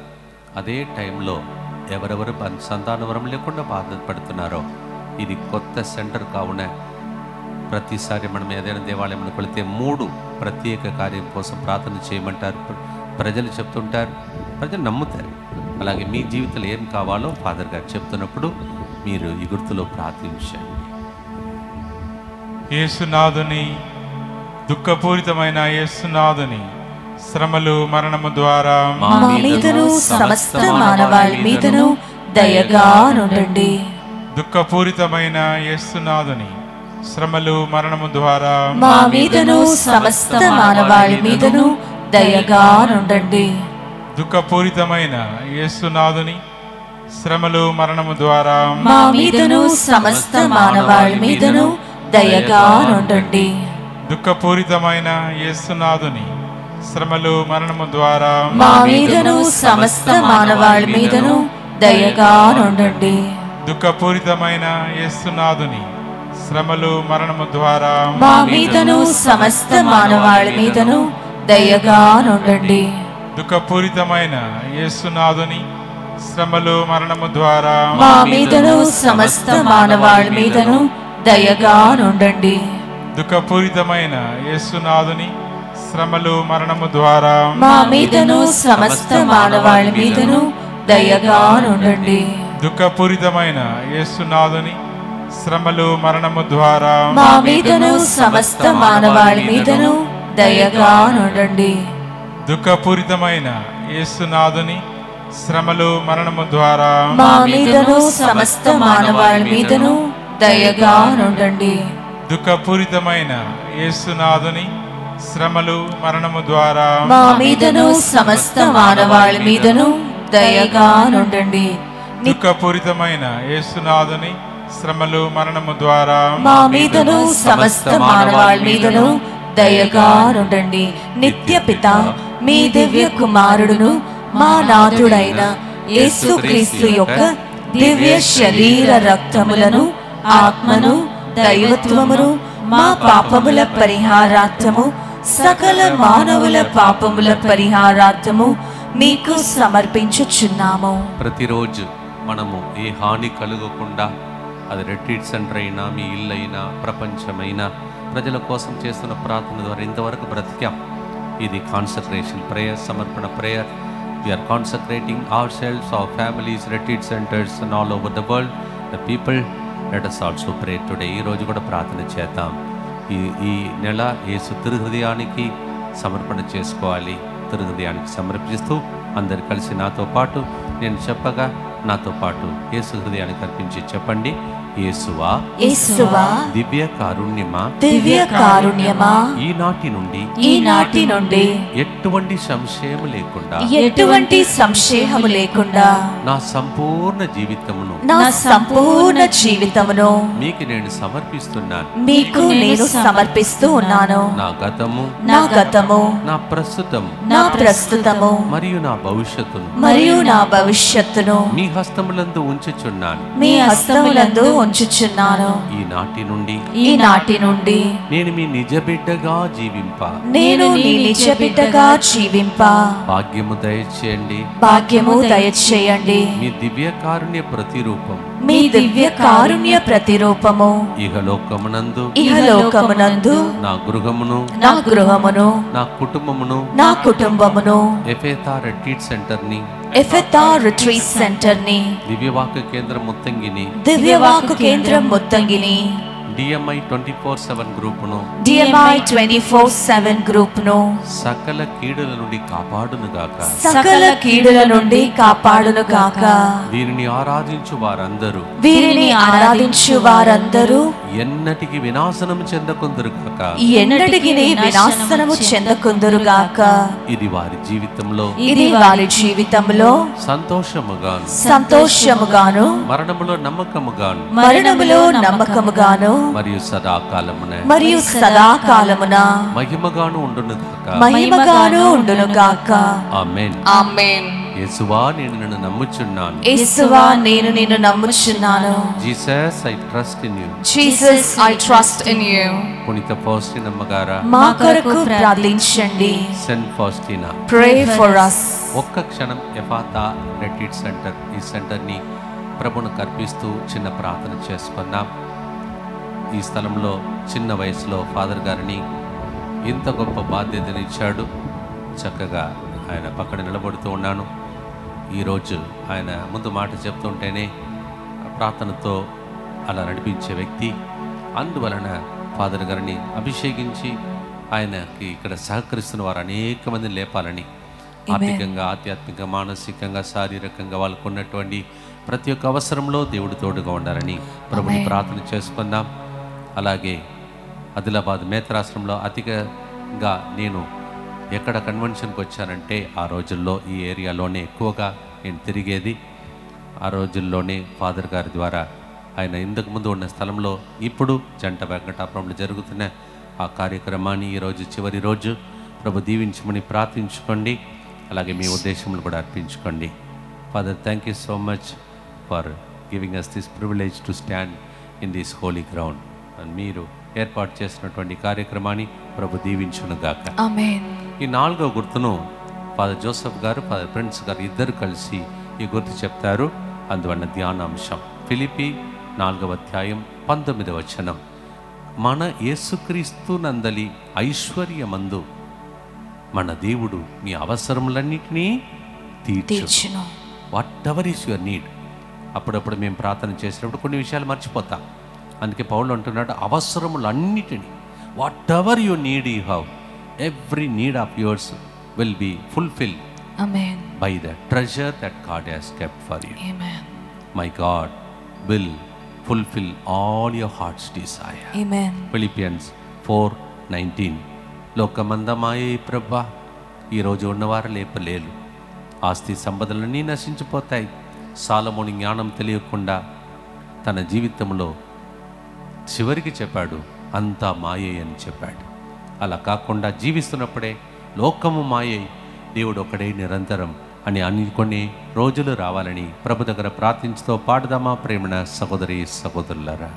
S1: అదే టైంలో ఎవరెవరు సంతానవరం లేకుండా బాధపడుతున్నారో, ఇది కొత్త సెంటర్ కావున ప్రతిసారి మనం ఏదైనా దేవాలయంలో వెళితే 3 ప్రత్యేక కార్యం కోసం ప్రార్థన చేయమంటారు. ప్రజలు చెప్తుంటారు, ప్రజలు నమ్ముతారు. అలాగే మీ జీవితంలో ఏం కావాలో ఫాదర్ గారు చెప్తున్నప్పుడు మీరు ఈ గుర్తులో ప్రార్థించండి.
S4: యేసునాథుని, దుఃఖపూరితమైన యేసునాథుని శ్రమలు మరణము ద్వారా
S2: మా మీదను సమస్త మానవాళి మీదను దయగా నుండండి.
S4: దుఃఖపూరితమైన యేసునాథుని శ్రమలు మరణము ద్వారా
S2: మా మీదను సమస్త మానవాళి మీదను దయగా నుండండి.
S4: దుఃఖపూరితమైన యేసునాథుని శ్రమలు మరణము ద్వారా
S2: మా మీదను సమస్త మానవాళి మీదను దయగా నుండండి.
S4: దుఃఖపూరితమైన యేసునాథుని శ్రమలు మరణము ద్వారా
S2: మా మీదను సమస్త మానవాళి మీదను దయగా నుండండి.
S4: దుఃఖపూరితమైన యేసునాథుని శ్రమలు మరణము ద్వారా
S2: మా మీదను సమస్త మానవాళి మీదను దయగా నుండండి.
S4: దుఃఖపూరితమైన యేసునాథుని శ్రమలు మరణము ద్వారా
S2: మా మీదను సమస్త మానవాళి మీదను దయగా నుండండి.
S4: దుఃఖపూరితమైన యేసునాథుని శ్రమలు మరణము ద్వారా
S2: మా మీదను సమస్త మానవాళి మీదను దయగా నుండండి.
S4: దుఃఖపూరితమైన యేసునాథుని శ్రమలు మరణము ద్వారా
S2: మా మీదను సమస్త మానవాళి మీదను దయగా నుండండి.
S4: దుఃఖపూరితమైన యేసునాథుని శ్రమలు మరణము ద్వారా
S2: మా మీదను సమస్త మానవాళి మీదను దయగా నుండండి.
S4: దుఃఖపూరితమైన యేసునాథుని శ్రమలు మరణము ద్వారా
S2: మా మీదను సమస్త మానవాళి మీదను దయగా నుండండి.
S4: దుఃఖపూరితమైన యేసునాథుని శ్రమలు మరణము ద్వారా
S2: మా మీదను సమస్త మానవాళి మీదను దయగా నుండండి. నిత్య పిత మీ దివ్య కుమారుడును మా నాథుడైన యేసుక్రీస్తు యొక్క దివ్య శరీర రక్తములను, ఆత్మను, దైవత్వమును మా పాపముల పరిహారార్థము, సకల మానవుల పాపముల పరిహారార్థము మీకు సమర్పించుచున్నాము.
S1: ప్రతిరోజు మనము ఏ హాని కలుగకుండా, అది రిట్రీట్ సెంటర్ అయినా, మీ ఇల్లు అయినా, ప్రపంచమైనా, ప్రజల కోసం చేస్తున్న ప్రార్థన ద్వారా ఇంతవరకు బ్రతికాం. ఇది కాన్సక్రేషన్ ప్రేయర్, సమర్పణ prayer. We are consecrating ourselves, our families, retreat centers and all over the world, the people. Let us also pray today. ఈ రోజు కూడా ప్రార్థన చేద్దాం. ఈ నెల యేసు తిరుహృదయానికి సమర్పణ చేసుకోవాలి. తిరుహృదయానికి సమర్పిస్తూ అందరు కలిసి నాతో పాటు నేను చెప్పగా నాతో పాటు యేసు హృదయానికి అర్పించి చెప్పండి. యేసువా
S2: యేసువా
S1: దివ్య కారుణ్యమా
S2: దివ్య కారుణ్యమా
S1: ఈనాటి నుండి
S2: ఎటువంటి
S1: సంశయము లేకుండా నా సంపూర్ణ జీవితమును మీకు నేను సమర్పిస్తూ ఉన్నాను. నా గతము నా ప్రస్తుతము మరియు నా భవిష్యత్తును మీ హస్తములందు ఉంచుచున్నాను. ఈనాటి నుండి నేను మీ నిజ బిడ్డగా జీవింప భాగ్యము దయచేయండి. మీ దివ్య కారుణ్య ప్రతిరూపము ఇహలోకమునందు నా గృహమును నా కుటుంబమును ఎఫెతా రిట్రీట్ సెంటర్ ని దివ్యవాక్య కేంద్రం ముత్తంగిని DMI 24/7 గ్రూపును సకల కీడుల నుండి కాపాడును గాక. వీరిని ఆరాధించు వారందరూ ఎన్నటికి వినాశనము చెందకుందురు గాక. ఇది వారి జీవితంలో సంతోషముగాను మరణములో నమ్మకముగాను మరియు సదాకాలమున మహిమగాను ఉండును గాక. ఆమేన్. యేసువా నేను నిన్ను నమ్ముచున్నాను. Jesus I trust in you. పునీత ఫౌస్టినా అమ్మగారా మా కొరకు ప్రార్థించండి. Saint Faustina pray for us. ఒక్క క్షణం ఎఫాతా రిట్రీట్ సెంటర్ ఈ సెంటర్ ని ప్రభువుకు అర్పిస్తూ చిన్న ప్రార్థన చేసుకుందాం. ఈ స్థలంలో చిన్న వయసులో ఫాదర్ గారిని ఇంత గొప్ప బాధ్యతనిచ్చాడు. చక్కగా ఆయన పక్కన నిలబడుతూ ఉన్నాను. ఈరోజు ఆయన ముందు మాట చెప్తుంటేనే ప్రార్థనతో అలా నడిపించే వ్యక్తి. అందువలన ఫాదర్ గారిని అభిషేకించి ఆయనకి ఇక్కడ సహకరిస్తున్న వారు అనేక మందిని లేపాలని, ఆర్థికంగా, ఆధ్యాత్మిక, మానసికంగా, శారీరకంగా వాళ్ళకు ఉన్నటువంటి ప్రతి ఒక్క అవసరంలో దేవుడు తోడుగా ఉండాలని ప్రభుని ప్రార్థన చేసుకుందాం. అలాగే ఆదిలాబాద్ మేత్రాశ్రమంలో అతిగా నేను ఎక్కడ కన్వెన్షన్కి వచ్చానంటే ఆ రోజుల్లో ఈ ఏరియాలోనే ఎక్కువగా నేను తిరిగేది. ఆ రోజుల్లోనే ఫాదర్ గారి ద్వారా ఆయన ఇంతకు ముందు ఉన్న స్థలంలో ఇప్పుడు జంట వెంకటాపురంలో జరుగుతున్న ఆ కార్యక్రమాన్ని ఈరోజు చివరి రోజు ప్రభు దీవించమని ప్రార్థించుకోండి. అలాగే మీ ఉద్దేశములు కూడా అర్పించుకోండి. Father, thank you so much for giving us this privilege to stand in this holy ground. మీరు ఏర్పాటు చేసినటువంటి కార్యక్రమాన్ని ప్రభు దీవించునుగాక. ఆమేన్. ఈ 4వ గుర్తును ఫాదర్ జోసెఫ్ గారు, ఫాదర్ ప్రిన్స్ గారు ఇద్దరు కలిసి ఈ గుర్తు చెప్తారు. అందువల్ల ధ్యానాంశం ఫిలిప్పీ 4వ అధ్యాయం 19వ వచనం. మన యేసుక్రీస్తు నందలి ఐశ్వర్యమందు మన దేవుడు మీ అవసరములన్నిటినీ తీర్చును. Whatever is your need. అప్పుడప్పుడు మేము ప్రార్థన చేసినప్పుడు కొన్ని విషయాలు మర్చిపోతాం. అందుకే పౌలు అంటున్నాడు, అవసరములన్నిటినీ, whatever you need you have, every need of yours will be fulfilled by the treasure that God has kept for you. My God will fulfill all your heart's desire. Amen. Philippians 4:19. లోకమందమాయే ప్రభా, ఈరోజు ఉన్నవారు లేపలేరు. ఆస్తి సంపదలన్నీ నశించిపోతాయి. సాలమోని జ్ఞానం తెలియకుండా తన జీవితంలో చివరికి చెప్పాడు, అంతా మాయే అని చెప్పాడు. అలా కాకుండా జీవిస్తున్నప్పుడే లోకము మాయే, దేవుడు ఒకడే నిరంతరం అని అనుకునే రోజులు రావాలని ప్రభు దగ్గర ప్రార్థించుతో పాడుదామా ప్రేమణ సహోదరి సహోదరులారా.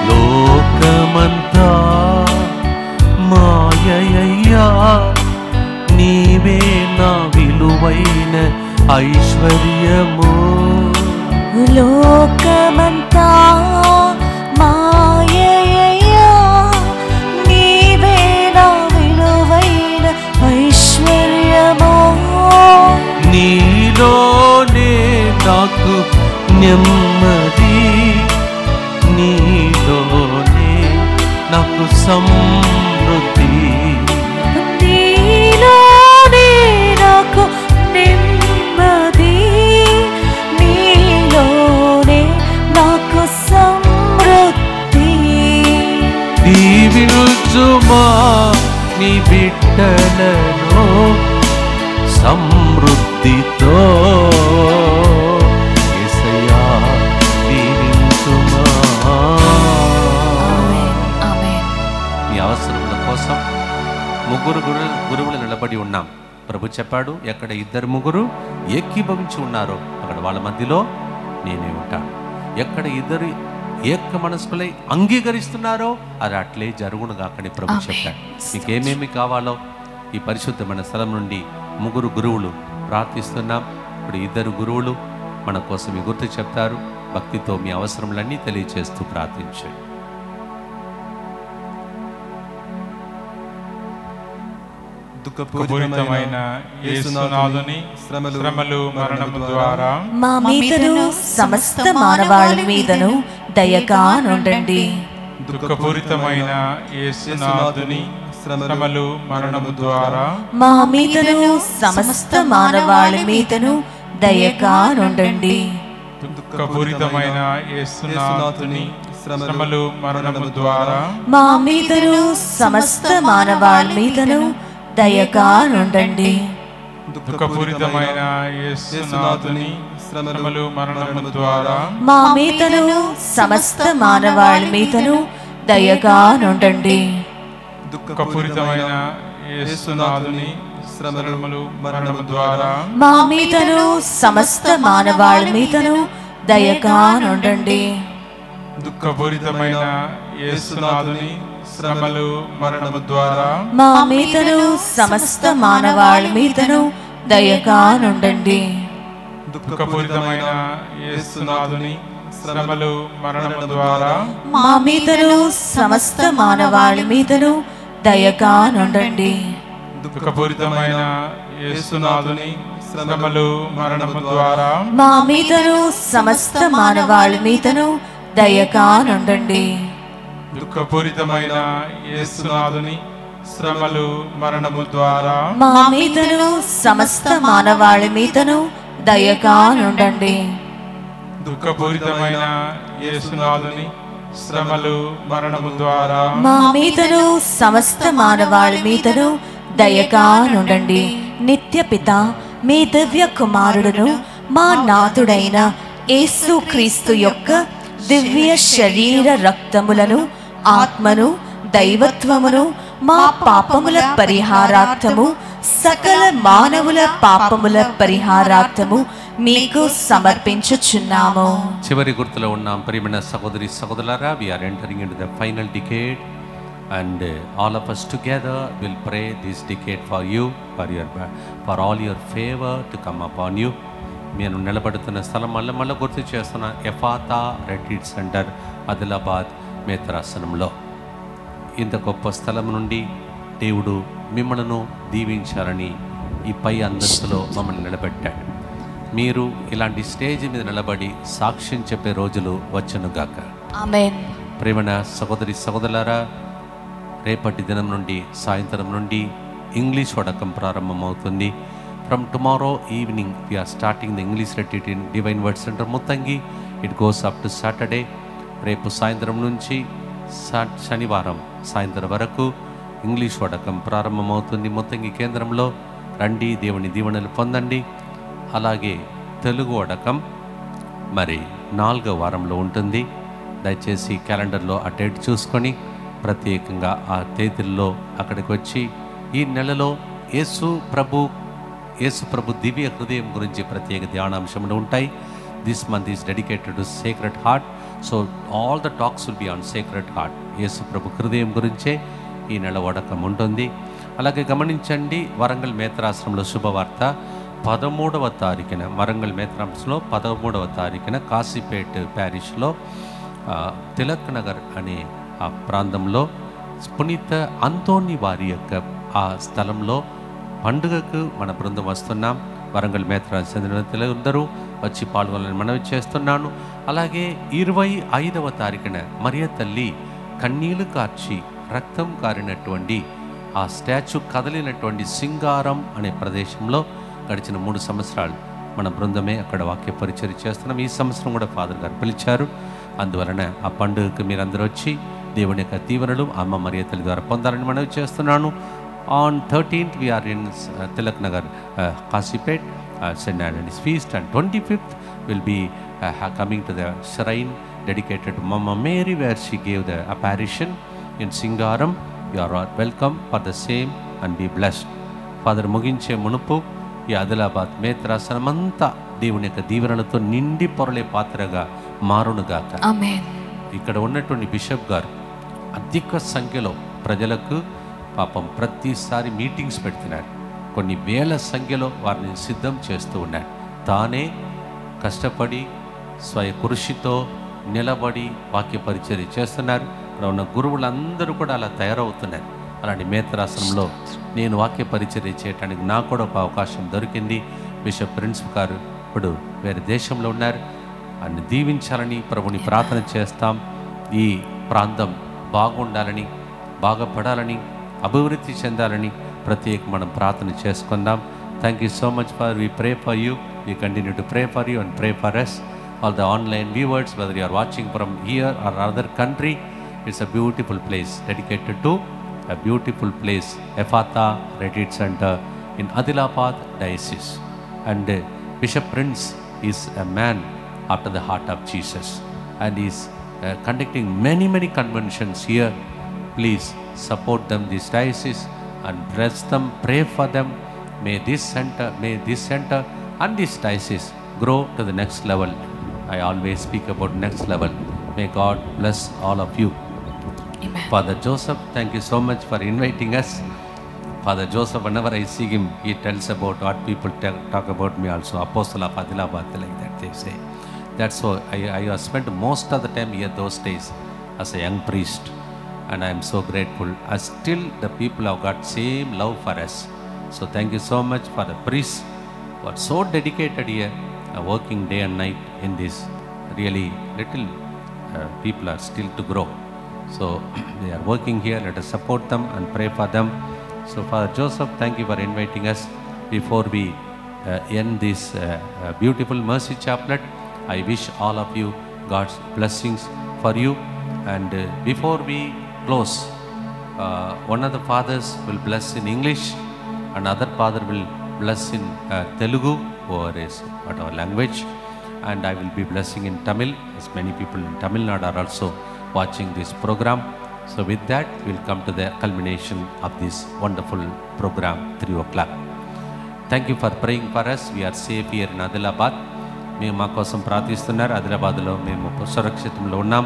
S1: లోకమంతా మాయయ్యా, నీవే నా విలువైన ఐశ్వర్యము. లోకమంతా మాయయ్యా, నీవే నా విలువైన ఐశ్వర్యము. నీలోనే నాకు నెమ్మది, నీలోనే నాకు సమృద్ధి. నీలోనే నాకు నెమ్మది, బిడ్డలను సమృద్ధితో యేసయ్యా దీవించుమా.
S2: ఆమేన్. ఆమేన్.
S1: మీ అవసరముల కోసం ముగ్గురు గురువులు నిలబడి ఉన్నాం. ప్రభు చెప్పాడు, ఎక్కడ ఇద్దరు ముగ్గురు ఏకీభవించి ఉన్నారో అక్కడ వాళ్ళ మధ్యలో నేనే ఉంటాను. ఎక్కడ ఇద్దరు ఏక మనస్కులై అంగీకరిస్తున్నారో అది అట్లే జరుగును గాకని ప్రభు చెప్పాడు. మీకేమేమి కావాలో ఈ పరిశుద్ధమైన స్థలం నుండి ముగ్గురు గురువులు ప్రార్థిస్తున్నాం. ఇప్పుడు ఇద్దరు గురువులు మన కోసం మీ గుర్తు చెప్తారు. భక్తితో మీ అవసరములన్నీ తెలియచేస్తూ ప్రార్థించండి.
S4: దుఃఖపూరితమైన యేసునాథుని శ్రమలు మరణము ద్వారా
S2: మా మీదను సమస్త మానవాళి మీదను దయగా నుండండి.
S4: దుఃఖపూరితమైన యేసునాథుని శ్రమలు మరణము ద్వారా
S2: మా మీదను సమస్త మానవాళి మీదను దయగా నుండండి.
S4: దుఃఖపూరితమైన యేసునాథుని శ్రమలు మరణము ద్వారా
S2: మా మీదను సమస్త మానవాళి మీదను దయగా నుండండి.
S4: దుఃఖపూరితమైన యేసునాథుని శ్రమలు మరణము ద్వారా
S2: మా మీదను సమస్త మానవాళి మీదను దయగా నుండండి.
S4: దుఃఖపూరితమైన యేసునాథుని శ్రమలు మరణము ద్వారా
S2: మా మీదను సమస్త మానవాళి మీదను దయగా నుండండి.
S4: దుఃఖపూరితమైన యేసునాథుని శ్రమలు మరణము ద్వారా
S2: మా మీదను సమస్త మానవాళి మీదను దయగా నుండండి.
S4: దుఃఖపూరితమైన యేసునాథుని శ్రమలు మరణము ద్వారా
S2: మా మీదను సమస్త మానవాళి మీదను దయగా నుండండి.
S4: దుఃఖపూరితమైన యేసునాథుని శ్రమలు మరణము ద్వారా
S2: మా మీదను సమస్త మానవాళి మీదను దయగా నుండండి.
S4: దుఃఖపూరితమైన యేసునాథుని శ్రమలు మరణము ద్వారా
S2: మా మీదను సమస్త మానవాళి మీదను దయగా నుండండి.
S4: దుఃఖపూరితమైన యేసునాథుని శ్రమలు మరణము ద్వారా
S2: మా మీదను సమస్త మానవాళి మీదను దయగా నుండండి. నిత్య పిత మీ దివ్య కుమారుడును మా నాథుడైన యేసు క్రీస్తు యొక్క దివ్య శరీర రక్తములను ఆత్మను దైవత్వమును మా పాపముల పరిహారార్థము సకల మానవుల పాపముల పరిహారార్థము మీకు సమర్పించుచున్నాము.
S1: చివరి గుర్తులో ఉన్నాం. ప్రియమైన సహోదరి సహోదరులారా, we are entering into the final decade and all of us together will pray this decade for you, for all your favor to come upon you. నేను నిలబడుతున్న స్థలం మళ్ళీ గుర్తు చేస్తున్న ఎఫాతా రెట్రీట్ సెంటర్ ఆదిలాబాద్ మేత్రాసనంలో ఇంత గొప్ప స్థలం నుండి దేవుడు మిమ్మల్ని దీవించాలని ఈ పై అంతస్తులో మమ్మల్ని నిలబెట్టాడు. మీరు ఇలాంటి స్టేజ్ మీద నిలబడి సాక్ష్యం చెప్పే రోజులు వచ్చునుగాక.
S2: ఆమేన్.
S1: ప్రేమణ సహోదరి సహోదరులారా, రేపటి దినం నుండి సాయంత్రం నుండి ఇంగ్లీష్ వడకం ప్రారంభమవుతుంది. From tomorrow evening we are starting the English retreat in Divine Word Center Muttangi. It goes up to Saturday. రేపు సాయంత్రం నుంచి శనివారం సాయంత్రం వరకు ఇంగ్లీష్ వడకం ప్రారంభమవుతుంది ముత్తంగి కేంద్రంలో. రండి, దేవుని దీవెనలు పొందండి. అలాగే తెలుగు వడకం మరి 4వ వారంలో ఉంటుంది. దయచేసి క్యాలెండర్లో ఆ డేట్ చూసుకొని ప్రత్యేకంగా ఆ తేదీల్లో అక్కడికి వచ్చి ఈ నెలలో యేసు ప్రభు దివ్య హృదయం గురించి ప్రత్యేక ధ్యానాంశములు ఉంటాయి. This month is dedicated to sacred heart. So all the talks will be on sacred heart. యేసు ప్రభు హృదయం గురించే ఈ నెల వడకం ఉంటుంది. అలాగే గమనించండి, వరంగల్ మేత్రాశ్రమంలో శుభవార్త 13వ తారీఖున వరంగల్ మేత్రాశ్రమంలో 13వ తారీఖున కాశీపేట్ ప్యారిష్లో తిలక్ నగర్ అనే ఆ ప్రాంతంలో పునీత అంతోని వారి యొక్క ఆ స్థలంలో పండుగకు మన బృందం వస్తున్నాం. వరంగల్ మేత్రాశ్రమం చెందిన తెలుగుందరూ వచ్చి పాల్గొనాలని మనవి చేస్తున్నాను. అలాగే 25వ తారీఖున మరియ తల్లి కన్నీళ్లు కార్చి రక్తం కారినటువంటి ఆ స్టాచ్యూ కదిలినటువంటి సింగారం అనే ప్రదేశంలో గడిచిన 3 సంవత్సరాలు మన బృందమే అక్కడ వాక్య పరిచర్య చేస్తున్నాం. ఈ సంవత్సరం కూడా ఫాదర్ గారు పిలిచారు. అందువలన ఆ పండుగకు మీరందరూ వచ్చి దేవుని యొక్క దీవెనలు అమ్మ మరియ తల్లి ద్వారా పొందాలని మనవి చేస్తున్నాను. On 13th, we are in Tilak Nagar, Kasipet, St. Anthony's Feast. And 25th, will be coming to the shrine dedicated to Mama Mary, where she gave the apparition in Singaram. You are all welcome for the same and be blessed. Father ముగించే మునుపు ఈ ఆదిలాబాద్ మేత్రాసనమంతా దేవుని యొక్క దీవెనలతో నిండి పొరలే పాత్రగా మారునుగాక.
S2: ఆమేన్.
S1: ఇక్కడ ఉన్నటువంటి బిషప్ గారు అధిక సంఖ్యలో ప్రజలకు పాపం ప్రతిసారి మీటింగ్స్ పెడుతున్నారు. కొన్ని వేల సంఖ్యలో వారిని సిద్ధం చేస్తూ ఉన్నాడు. తానే కష్టపడి స్వయ కృషితో నిలబడి వాక్య పరిచర్య చేస్తున్నారు. ఇక్కడ ఉన్న గురువులందరూ కూడా అలా తయారవుతున్నారు. అలాంటి మేత్రాసనంలో నేను వాక్య పరిచర్య చేయడానికి నాకు కూడా ఒక అవకాశం దొరికింది. బిషప్ ప్రిన్స్ గారు ఇప్పుడు వేరే దేశంలో ఉన్నారు. ఆయన దీవించాలని ప్రభుని ప్రార్థన చేస్తాం. ఈ ప్రాంతం బాగుండాలని, బాగుపడాలని, అభివృద్ధి చెందాలని ప్రత్యేక మనం ప్రార్థన చేసుకుందాం. Thank you so much for we pray for you. We continue to pray for you and pray for us. All the online viewers, whether you are watching from here or other country, it's a beautiful place dedicated to a beautiful place, Ephatha Retreat Center in Adilabad Diocese. And Bishop Prince is a man after the heart of Jesus, and he is conducting many conventions here. Please support them, this diocese, and bless them, pray for them. May this center and this diocese grow to the next level. I always speak about next level. May God bless all of you.
S2: Amen.
S1: Father Joseph, thank you so much for inviting us. Father Joseph, whenever I see him, he tells about what people talk about me also. Apostle of Adilabad, like that they say. That's why I spent most of the time here those days as a young priest, and I am so grateful. As still the people have got same love for us. So thank you so much for the priests who are so dedicated here, working day and night in this. Really little people are still to grow. So they are working here. Let us support them and pray for them. So Father Joseph, thank you for inviting us. Before we end this beautiful mercy chaplet, I wish all of you God's blessings for you. And before we close, one of the fathers will bless in English, another father will bless in Telugu, or is whatever language, and I will be blessing in Tamil, as many people in Tamil Nadu are also watching this program. So with that, we'll come to the culmination of this wonderful program, 3 o'clock. Thank you for praying for us. We are safe here in Adilabad. మేము మా కోసం ప్రార్థిస్తున్నారు. ఆదిలాబాద్లో మేము సురక్షితంలో ఉన్నాం.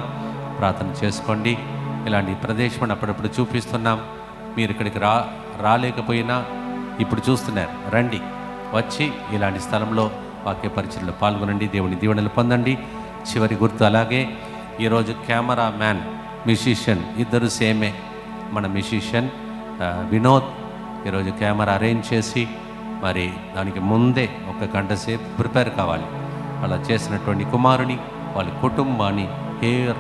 S1: ప్రార్థన చేసుకోండి. ఇలాంటి ప్రదేశం అప్పుడప్పుడు చూపిస్తున్నాం. మీరు ఇక్కడికి రాలేకపోయినా ఇప్పుడు చూస్తున్నారు. రండి, వచ్చి ఇలాంటి స్థలంలో వాక్య పరిచర్యలో పాల్గొనండి. దేవుని దీవెనలు పొందండి. చివరి గుర్తు అలాగే ఈరోజు కెమెరా మ్యాన్, మ్యూజిషియన్ ఇద్దరు సేమే. మన మ్యూజిషియన్ వినోద్ ఈరోజు కెమెరా అరేంజ్ చేసి, మరి దానికి ముందే 1 గంట సేపు ప్రిపేర్ కావాలి. అలా చేసినటువంటి కుమారుని, వాళ్ళ కుటుంబాన్ని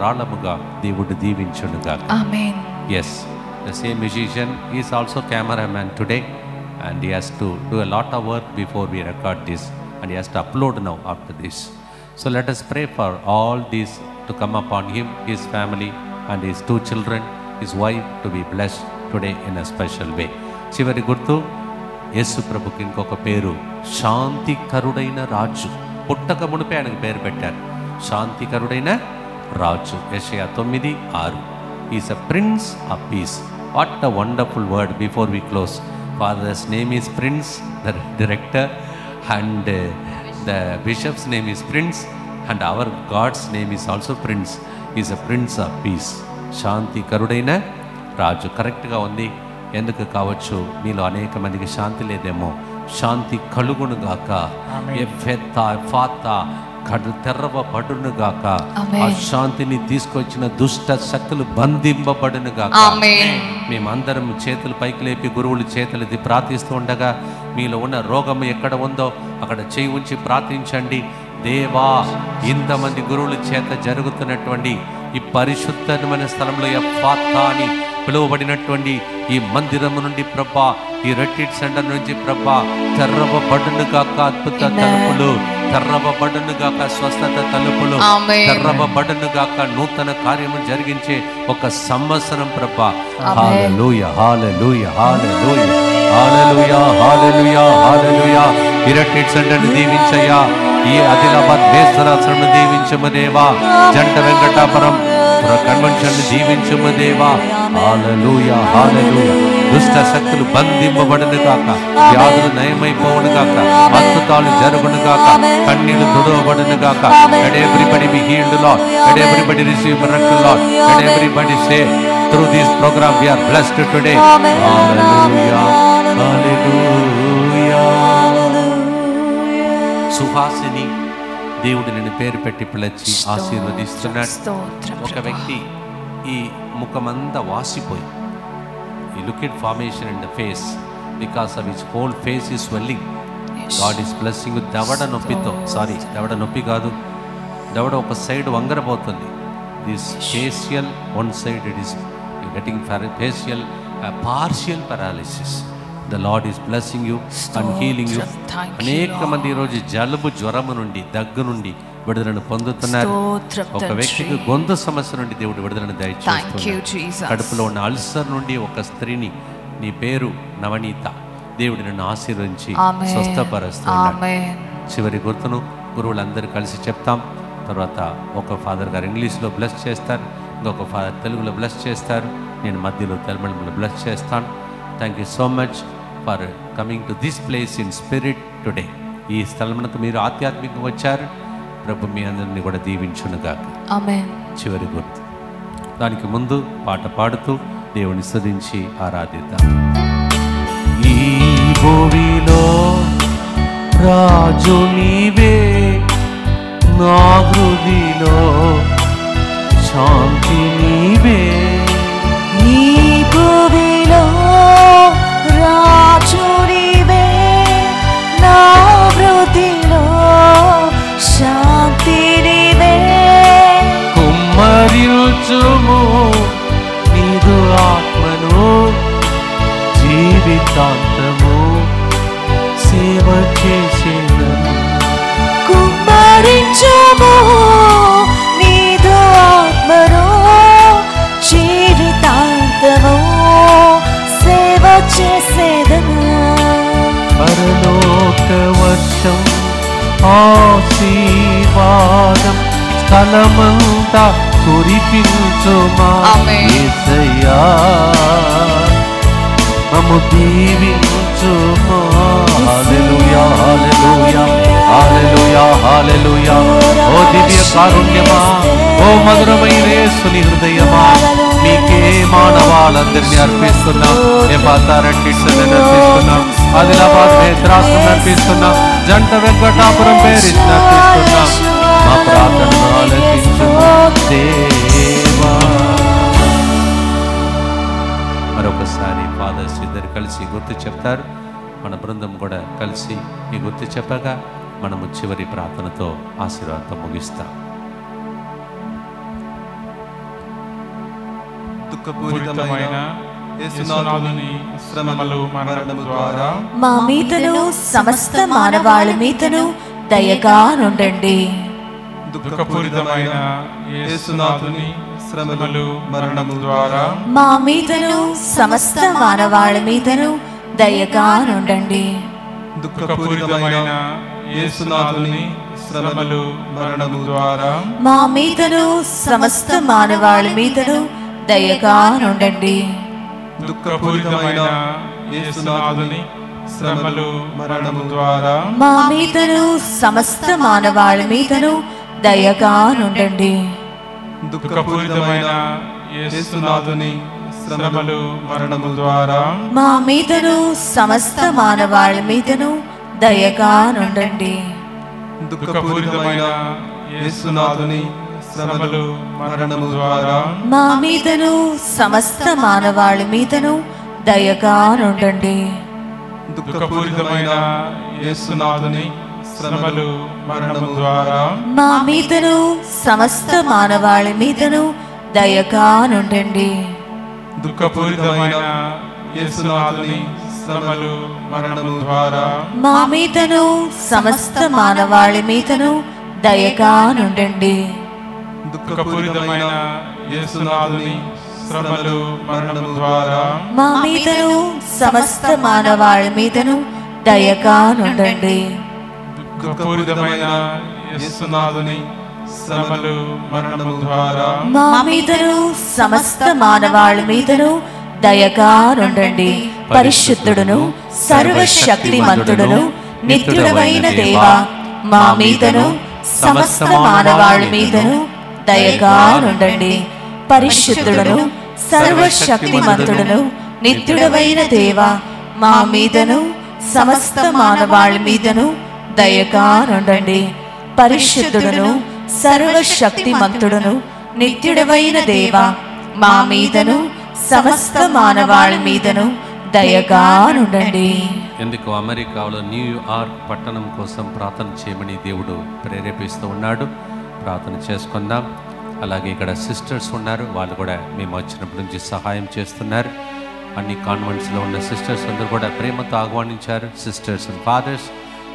S1: రాళముగా దేవుడు దీవించునుగా.
S2: ఆమేన్.
S1: Yes, the same musician is also cameraman today, and he has to do a lot of work before we record this, and he has to upload now after this. So let us pray for all these to come upon him, his family, and his 2 children, his wife, to be blessed today in a special way. చివరి గుర్తు, యేసు ప్రభుకి ఇంకొక పేరు శాంతికరుడైన రాజు. పుట్టక మునిపే ఆయనకు పేరు పెట్టారు, శాంతికరుడైన రాజు. యెషయా 9:6. Is a prince of peace. What a wonderful word. Before we close, father's name is prince, the director, and the bishop's name is prince, and our God's name is also prince. Is a prince of peace. శాంతికరుడైన రాజు. కరెక్ట్గా ఉంది. ఎందుకు కావచ్చు, మీలో అనేక మందికి శాంతి లేదేమో. శాంతి కలుగునుగాక. తెరవబడునుగాక. ఆ శాంతిని తీసుకొచ్చిన దుష్ట శక్తులు బంధింపబడునుగాక. మేమందరం చేతులు పైకి లేపి గురువులు చేతులది ప్రార్థిస్తూ ఉండగా, మీలో ఉన్న రోగం ఎక్కడ ఉందో అక్కడ చేయి ఉంచి ప్రార్థించండి. దేవా, ఇంతమంది గురువుల చేత జరుగుతున్నటువంటి ఈ పరిశుద్ధమైన స్థలంలో ఎఫ్ఫాతా అని పిలువబడినటువంటి ఈ మందిరము నుండి ప్రభా, ఈ రెట్రీట్ సెంటర్ నుంచి ప్రభా, తెరవబడునుగాక. అద్భుత తలుపులు తెరవబడును గాక, స్వస్థత తలుపులు తెరవబడును గాక, నూతన కార్యము జరిగించే ఒక సంవత్సరం ప్రభా. హల్లెలూయా హల్లెలూయా హల్లెలూయా హల్లెలూయా హల్లెలూయా హల్లెలూయా. ఇరటిట్ సెంటర్ను దీవించయ్యా, ఈ ఆదిలాబాద్ బేస్తరాశ్రమను దీవించము దేవా, జంట వెంకటాపురం కన్వెన్షన్ దీవించము దేవా. హల్లెలూయా హల్లెలూయా. దుష్ట శక్తులు బంధింపబడును గాక, వ్యాధులు నయమైపోవును గాక, అద్భుతాలు జరుగును గాక, కన్నీళ్లు తుడవబడును గాక. Let everybody be healed, Lord. Let everybody receive miracle, Lord. Let everybody say, through this program we are blessed today. Hallelujah hallelujah. Suhasini, దేవుడు నిన్ను పేరు పెట్టి పిలిచి ఆశీర్వదిస్తున్నాడు. ఒక వ్యక్తి ఈ ముఖమంతా వాసిపోయి, ఈ liquid formation in the face, because of his whole face is swelling. God is blessing. దవడ నొప్పితో, దవడ నొప్పి కాదు, దవడ ఒక సైడ్ వంగరపోతుంది. This facial one side it is getting facial partial paralysis. The Lord is blessing you and healing you. అనేక మంది ఈరోజు జలుబు, జ్వరము నుండి, దగ్గు నుండి విడుదలను పొందుతున్నారు. ఒక వ్యక్తికి గొంతు సమస్య నుండి దేవుడు విడుదలను దయచేస్తున్నారు. కడుపులో ఉన్న అల్సర్ నుండి ఒక స్త్రీని, నీ పేరు నవనీత, దేవుడు నిన్ను ఆశీర్వదించి స్వస్థపరుస్తున్నాడు. చివరి గుర్తును గురువులందరూ కలిసి చెప్తాం. తర్వాత ఒక ఫాదర్ గారు ఇంగ్లీష్లో బ్లెస్ చేస్తారు, ఇంకొక ఫాదర్ తెలుగులో బ్లెస్ చేస్తారు, నేను మధ్యలో తెలుగులో బ్లెస్ చేస్తాను. Thank you so much for coming to this place in spirit today. ఈ స్థలమునకు మీరు ఆధ్యాత్మికంగా వచ్చారు. ప్రభు మీ అందరినీ కూడా దీవించునుగాక. ఆమేన్. చివరి గుర్తు, దానికి ముందు పాట పాడుతూ దేవుని స్తుతించి ఆరాధిద్దాం. ఈ భూమిలో రాజు నీవే, నా హృదిలో శాంతి నీవే.
S2: ఈ భూమిలో రాజు నీవే, నా హృదిలో శాంతి నీవే.
S1: కుమ్మరించుము నీదు ఆత్మను, జీవితాంతము సేవ చేసేదను.
S2: కుమ్మరించుము నీదు ఆత్మను, జీవితాంతము సేవ చేసేదను.
S1: పరలోక వర్షం ఆశీర్వాదం స్థలమంతా కురిపించుమా యేసయ్యా, మమ్ము దీవించుమా. హల్లెలూయా హల్లెలూయా హల్లెలూయా హల్లెలూయా. ఓ దివ్య కారుణ్యమా, ఓ మధురమైన యేసుని హృదయమా, మీకే మానవాళ్ళందరినీ అర్పిస్తున్నాం. ఎఫాతారెడ్డిని అర్పిస్తున్నాం, ఆదిలాబాద్ బేస్తరాశ్రమం అర్పిస్తున్నాం, జంట వెంకటాపురం పేరిని అర్పిస్తున్నాం. మా ప్రార్థనను ఆలకించుము దేవా. మరొకసారి ఫాదర్స్ ఇద్దరు కలిసి గుర్తు చెప్తారు, మన బృందం కూడా కలిసి ఈ గుర్తు చెప్పగా మనము చివరి ప్రార్థనతో ఆశీర్వాదంతో ముగిస్తాం.
S4: దుఃఖపూరితమైన యేసునాథుని శ్రమలు మరణము ద్వారా
S2: మా మీదను సమస్త మానవాళి మీదను దయగా నుండండి.
S4: దుఃఖపూరితమైన యేసునాథుని శ్రమలు మరణము ద్వారా
S2: మా మీదను సమస్త మానవాళి మీదను దయగా నుండండి.
S4: దుఃఖపూరితమైన యేసునాథుని శ్రమలు మరణము ద్వారా
S2: మా మీదను సమస్త మానవాళి మీదను దయగా నుండండి.
S4: దుఃఖపూరితమైన యేసునాథుని శ్రమలు మరణము ద్వారా
S2: మా మీదను సమస్త మానవాళి మీదను దయగా నుండండి.
S4: దుఃఖపూరితమైన యేసునాథుని శ్రమలు మరణము ద్వారా
S2: మా మీదను సమస్త మానవాళి మీదను దయగా నుండండి.
S4: దుఃఖపూరితమైన యేసునాథుని శ్రమలు మరణము ద్వారా
S2: మా మీదను సమస్త మానవాళి మీదను దయగా నుండండి.
S4: దుఃఖపూరితమైన యేసునాథుని శ్రమలు మరణము ద్వారా
S2: మా మీదను సమస్త మానవాళి మీదను దయగా నుండండి.
S4: దుఃఖపూరితమైన యేసునాథుని శ్రమలు మరణము ద్వారా
S2: మా మీదను సమస్త మానవాళి మీదను దయగా నుండండి.
S4: దుఃఖపూరితమైన యేసునాథుని శ్రమలు మరణము ద్వారా
S2: మా మీదను సమస్త మానవాళి మీదను దయగా నుండండి.
S4: దుఃఖపూరితమైన యేసునాథుని శ్రమలు మరణము ద్వారా
S2: మా మీదను సమస్త మానవాళి మీదను దయగా నుండండి. పరిశుద్ధుడును సర్వశక్తిమంతుడును నిత్యుడవైన దేవా, మా మీదను సమస్త మానవాళి మీదను దయగా నుండండి. పరిశుద్ధుడును సర్వశక్తిమంతుడును నిత్యుడవైన దేవా, మా మీదను సమస్త మానవాళి మీదను దయగా నుండండి. పరిశుద్ధుడును సర్వశక్తిమంతుడును నిత్యుడవైన దేవా, మా మీదను సమస్త మానవాళి మీదను దయగా నుండండి.
S1: ఎందుకు అమెరికాలో న్యూయార్క్ పట్టణం కోసం ప్రార్థన చేయమని దేవుడు ప్రేరేపిస్తూ ఉన్నాడు. ప్రార్థన చేసుకుందాం. అలాగే ఇక్కడ సిస్టర్స్ ఉన్నారు, వాళ్ళు కూడా మేము వచ్చినప్పటి నుంచి సహాయం చేస్తున్నారు. అన్ని కాన్వెంట్స్లో ఉన్న సిస్టర్స్ అందరూ కూడా ప్రేమతో ఆహ్వానించారు. Sisters and fathers,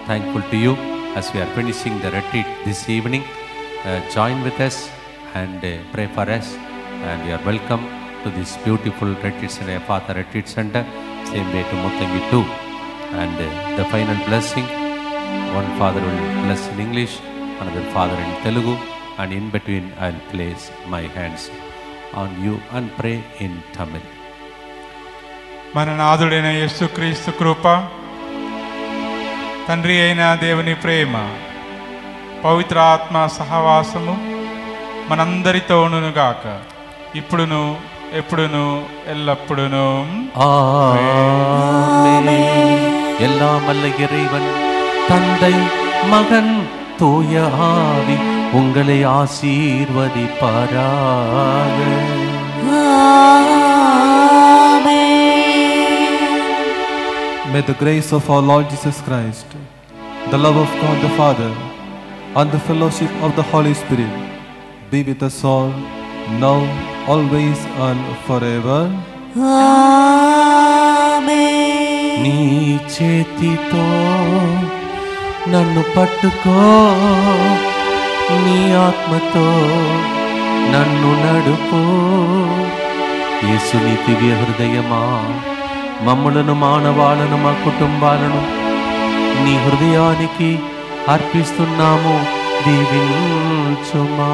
S1: thankful to you as we are finishing the retreat this evening. Join with us and pray for us, and you are welcome to this beautiful retreat center, Ephatha Retreat Center, same way to Muttangi too. And the final blessing, one father will bless in English, another father in Telugu, and in between I'll place my hands on you and pray in Tamil.
S4: మన నాథుడైన యేసుక్రీస్తు కృప, తండ్రి అయిన దేవుని ప్రేమ, పవిత్ర ఆత్మ సహవాసము మనందరితో ఉండునుగాక, ఇప్పుడును ఎప్పుడును ఎల్లప్పుడును.
S1: ஆமென். எல்லாம் வல்ல இறைவன் தந்தை மகன் தூய ஆவி உங்களை ஆசீர்வதிப்பாராக.
S3: May the grace of our Lord Jesus Christ, the love of God the Father, and the fellowship of the Holy Spirit be with us all, now, always, and forever.
S1: నీ చేతితో నన్ను పట్టుకో, నీ ఆత్మతో నన్ను నడుపు. యేసుని దివ్య హృదయమా, మమ్ములను మానవాళను మా కుటుంబాలను నీ హృదయానికి అర్పిస్తున్నాము, దీవించుమా.